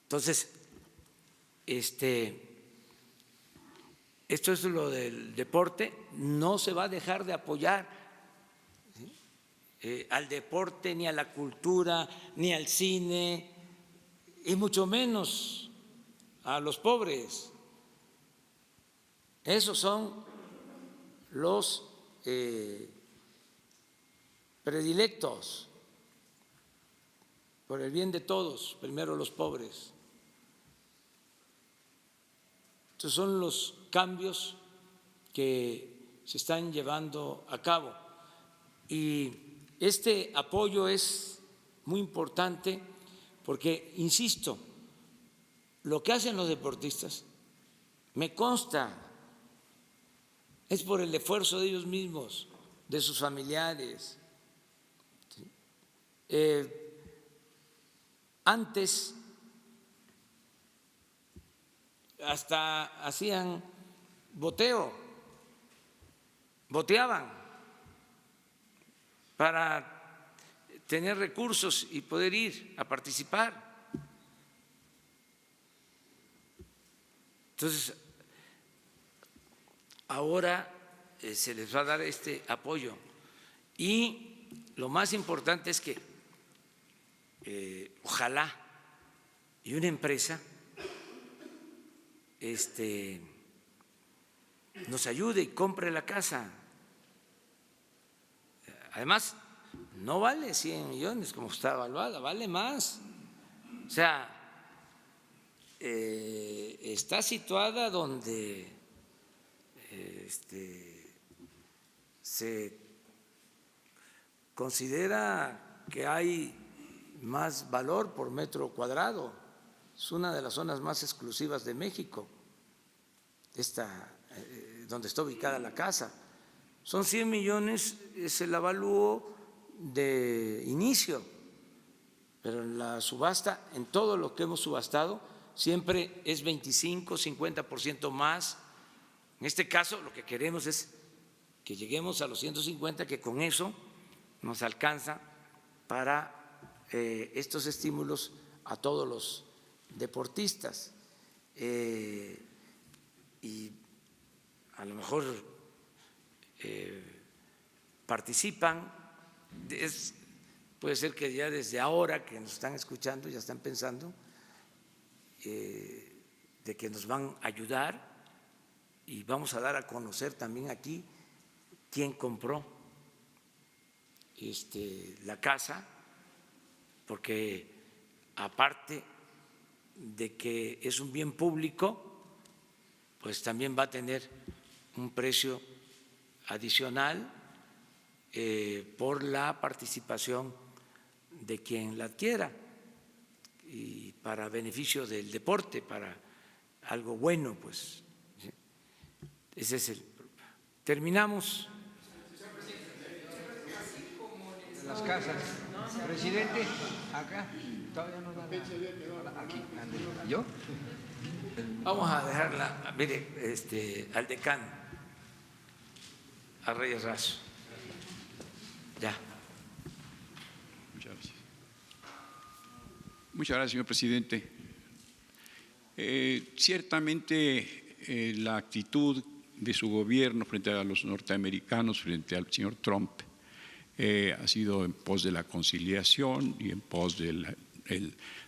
Entonces, esto es lo del deporte, no se va a dejar de apoyar al deporte, ni a la cultura, ni al cine, y mucho menos a los pobres. Esos son los predilectos por el bien de todos, primero los pobres. Estos son los cambios que se están llevando a cabo y este apoyo es muy importante porque, insisto, lo que hacen los deportistas, me consta, es por el esfuerzo de ellos mismos, de sus familiares. Antes hasta hacían boteaban para tener recursos y poder ir a participar. Entonces, ahora se les va a dar este apoyo y lo más importante es que ojalá y una empresa nos ayude y compre la casa. Además, no vale 100 millones como está evaluada, vale más. O sea, está situada donde se considera que hay más valor por metro cuadrado. Es una de las zonas más exclusivas de México, donde está ubicada la casa. Son 100 millones, es el avalúo de inicio, pero en la subasta, en todo lo que hemos subastado, siempre es 25, 50% más. En este caso, lo que queremos es que lleguemos a los 150, que con eso nos alcanza para estos estímulos a todos los deportistas. Y a lo mejor participan, puede ser que ya desde ahora que nos están escuchando ya están pensando de que nos van a ayudar, y vamos a dar a conocer también aquí quién compró la casa, porque aparte de que es un bien público, pues también va a tener un precio adicional por la participación de quien la adquiera, y para beneficio del deporte, para algo bueno, pues. ¿Sí? Ese es el. Terminamos.
Las casas. Presidente, acá todavía no da nada. Aquí, ¿yo?
Vamos a dejarla, mire, al decano, a Reyes Razo. Ya.
Muchas gracias. Muchas gracias, señor presidente. Ciertamente la actitud de su gobierno frente a los norteamericanos, frente al señor Trump, ha sido en pos de la conciliación y en pos del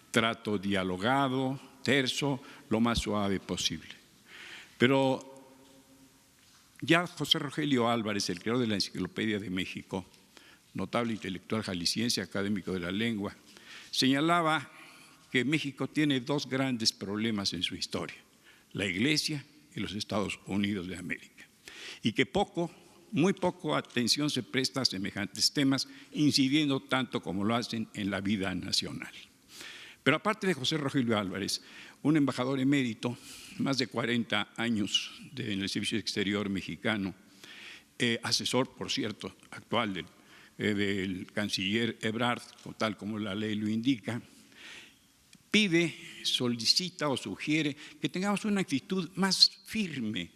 trato dialogado, terso, lo más suave posible. Pero ya José Rogelio Álvarez, el creador de la Enciclopedia de México, notable intelectual jalisciense, académico de la lengua, señalaba que México tiene dos grandes problemas en su historia: la Iglesia y los Estados Unidos de América, y que muy poco atención se presta a semejantes temas, incidiendo tanto como lo hacen en la vida nacional. Pero aparte de José Rogelio Álvarez, un embajador emérito, más de 40 años en el Servicio Exterior mexicano, asesor, por cierto, actual del canciller Ebrard, tal como la ley lo indica, pide, solicita o sugiere que tengamos una actitud más firme,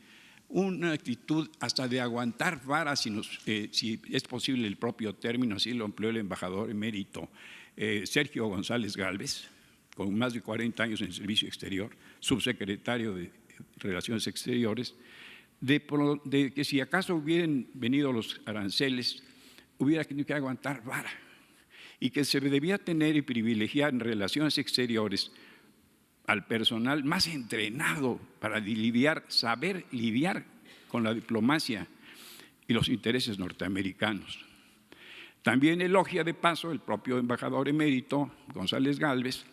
una actitud hasta de aguantar vara, si es posible el propio término, así lo empleó el embajador emérito Sergio González Gálvez, con más de 40 años en el Servicio Exterior, subsecretario de Relaciones Exteriores, de que si acaso hubieran venido los aranceles, hubiera tenido que aguantar vara, y que se debía tener y privilegiar en relaciones exteriores al personal más entrenado para saber lidiar con la diplomacia y los intereses norteamericanos. También elogia de paso el propio embajador emérito González Gálvez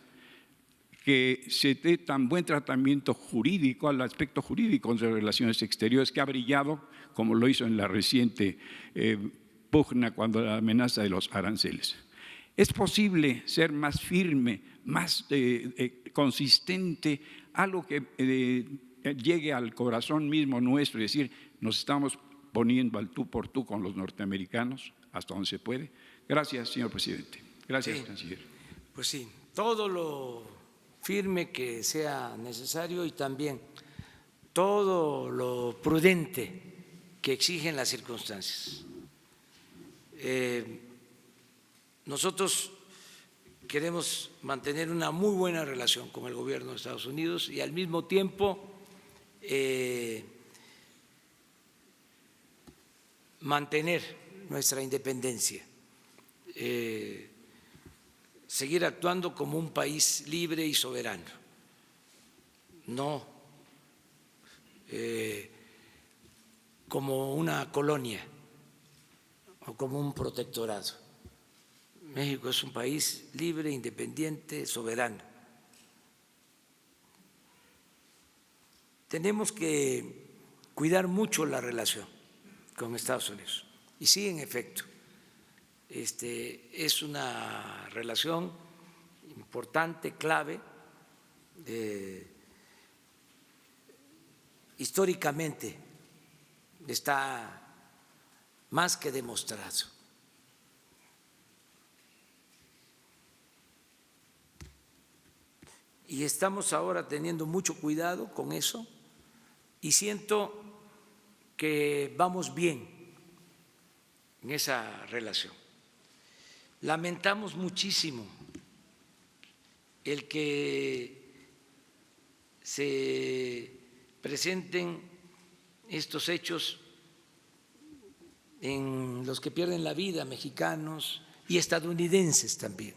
que se dé tan buen tratamiento jurídico al aspecto jurídico de relaciones exteriores, que ha brillado como lo hizo en la reciente pugna cuando la amenaza de los aranceles. Es posible ser más firme, más consistente, algo que llegue al corazón mismo nuestro, y decir, nos estamos poniendo al tú por tú con los norteamericanos hasta donde se puede. Gracias, señor presidente. Gracias, canciller.
Pues sí, todo lo firme que sea necesario y también todo lo prudente que exigen las circunstancias. Nosotros queremos mantener una muy buena relación con el gobierno de Estados Unidos y al mismo tiempo mantener nuestra independencia. seguir actuando como un país libre y soberano, no como una colonia o como un protectorado. México es un país libre, independiente, soberano. Tenemos que cuidar mucho la relación con Estados Unidos. Y sí, en efecto, es una relación importante, clave, históricamente está más que demostrado. Y estamos ahora teniendo mucho cuidado con eso y siento que vamos bien en esa relación. Lamentamos muchísimo el que se presenten estos hechos en los que pierden la vida mexicanos y estadounidenses también.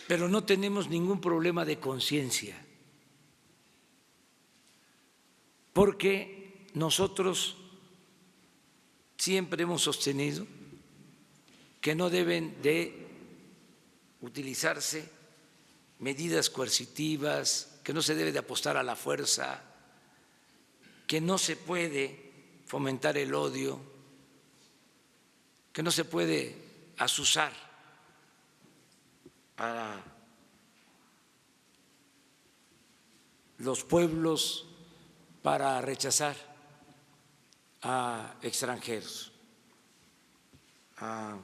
Pero no tenemos ningún problema de conciencia, porque nosotros siempre hemos sostenido que no deben de utilizarse medidas coercitivas, que no se debe de apostar a la fuerza, que no se puede fomentar el odio, que no se puede azuzar a los pueblos para rechazar a extranjeros, a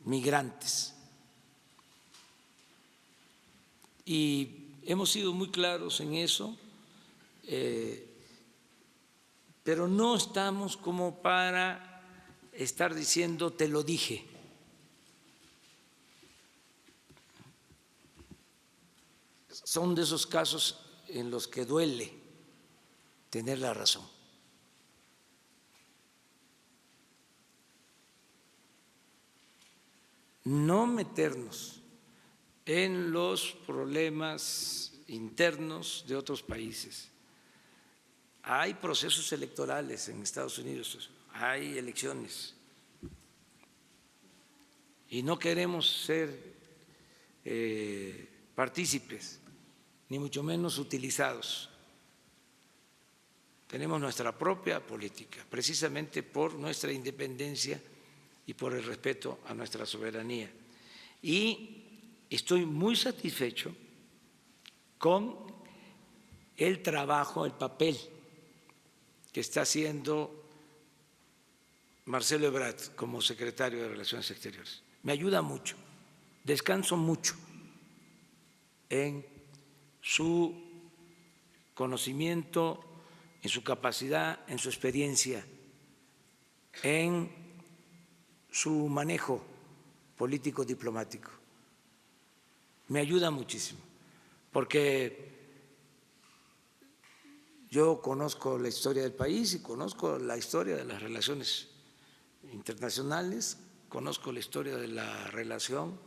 migrantes. Y hemos sido muy claros en eso, pero no estamos como para estar diciendo te lo dije. Son de esos casos en los que duele tener la razón. No meternos en los problemas internos de otros países. Hay procesos electorales en Estados Unidos, hay elecciones y no queremos ser partícipes, ni mucho menos utilizados. Tenemos nuestra propia política, precisamente por nuestra independencia y por el respeto a nuestra soberanía. Y estoy muy satisfecho con el trabajo, el papel que está haciendo Marcelo Ebrard como secretario de Relaciones Exteriores. Me ayuda mucho, descanso mucho en su conocimiento, en su capacidad, en su experiencia, en su manejo político-diplomático. Me ayuda muchísimo, porque yo conozco la historia del país y conozco la historia de las relaciones internacionales, conozco la historia de la relación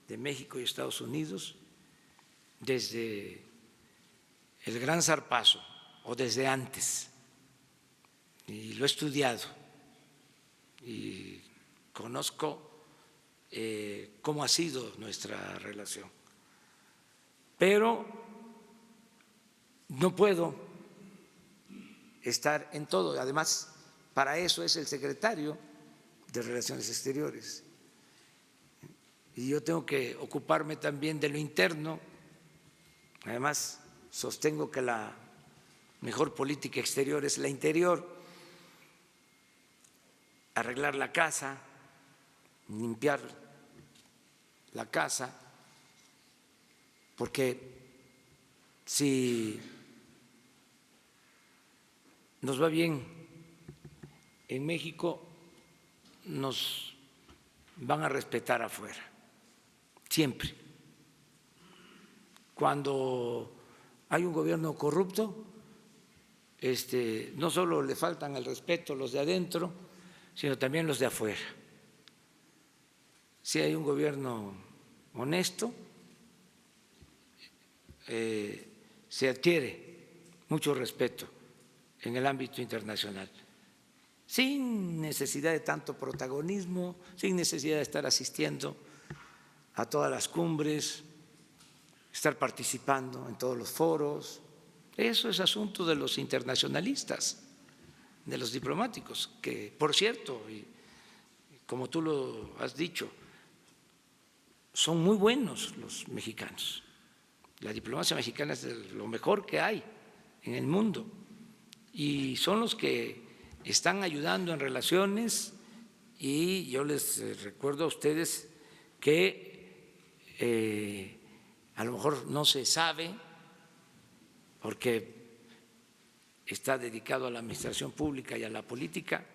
de México y Estados Unidos desde el Gran Zarpazo o desde antes, y lo he estudiado y conozco cómo ha sido nuestra relación. Pero no puedo estar en todo. Además, para eso es el secretario de Relaciones Exteriores. Y yo tengo que ocuparme también de lo interno. Además, sostengo que la mejor política exterior es la interior. Arreglar la casa, limpiar la casa, porque si nos va bien en México, nos van a respetar afuera, siempre. Cuando hay un gobierno corrupto, no solo le faltan al respeto los de adentro, sino también los de afuera. si hay un gobierno honesto, se adquiere mucho respeto en el ámbito internacional, sin necesidad de tanto protagonismo, sin necesidad de estar asistiendo a todas las cumbres, estar participando en todos los foros. Eso es asunto de los internacionalistas, de los diplomáticos, que, por cierto, y como tú lo has dicho, son muy buenos los mexicanos. La diplomacia mexicana es de lo mejor que hay en el mundo y son los que están ayudando en relaciones, y yo les recuerdo a ustedes que a lo mejor no se sabe porque está dedicado a la administración pública y a la política,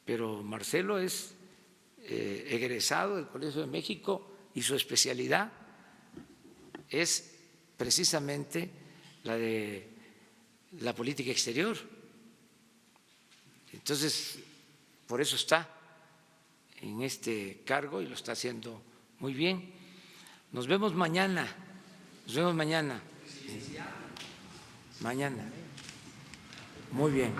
pero Marcelo es egresado del Colegio de México y su especialidad es precisamente la de la política exterior. Entonces, por eso está en este cargo y lo está haciendo muy bien. Nos vemos mañana. Nos vemos mañana. Mañana. Muy bien.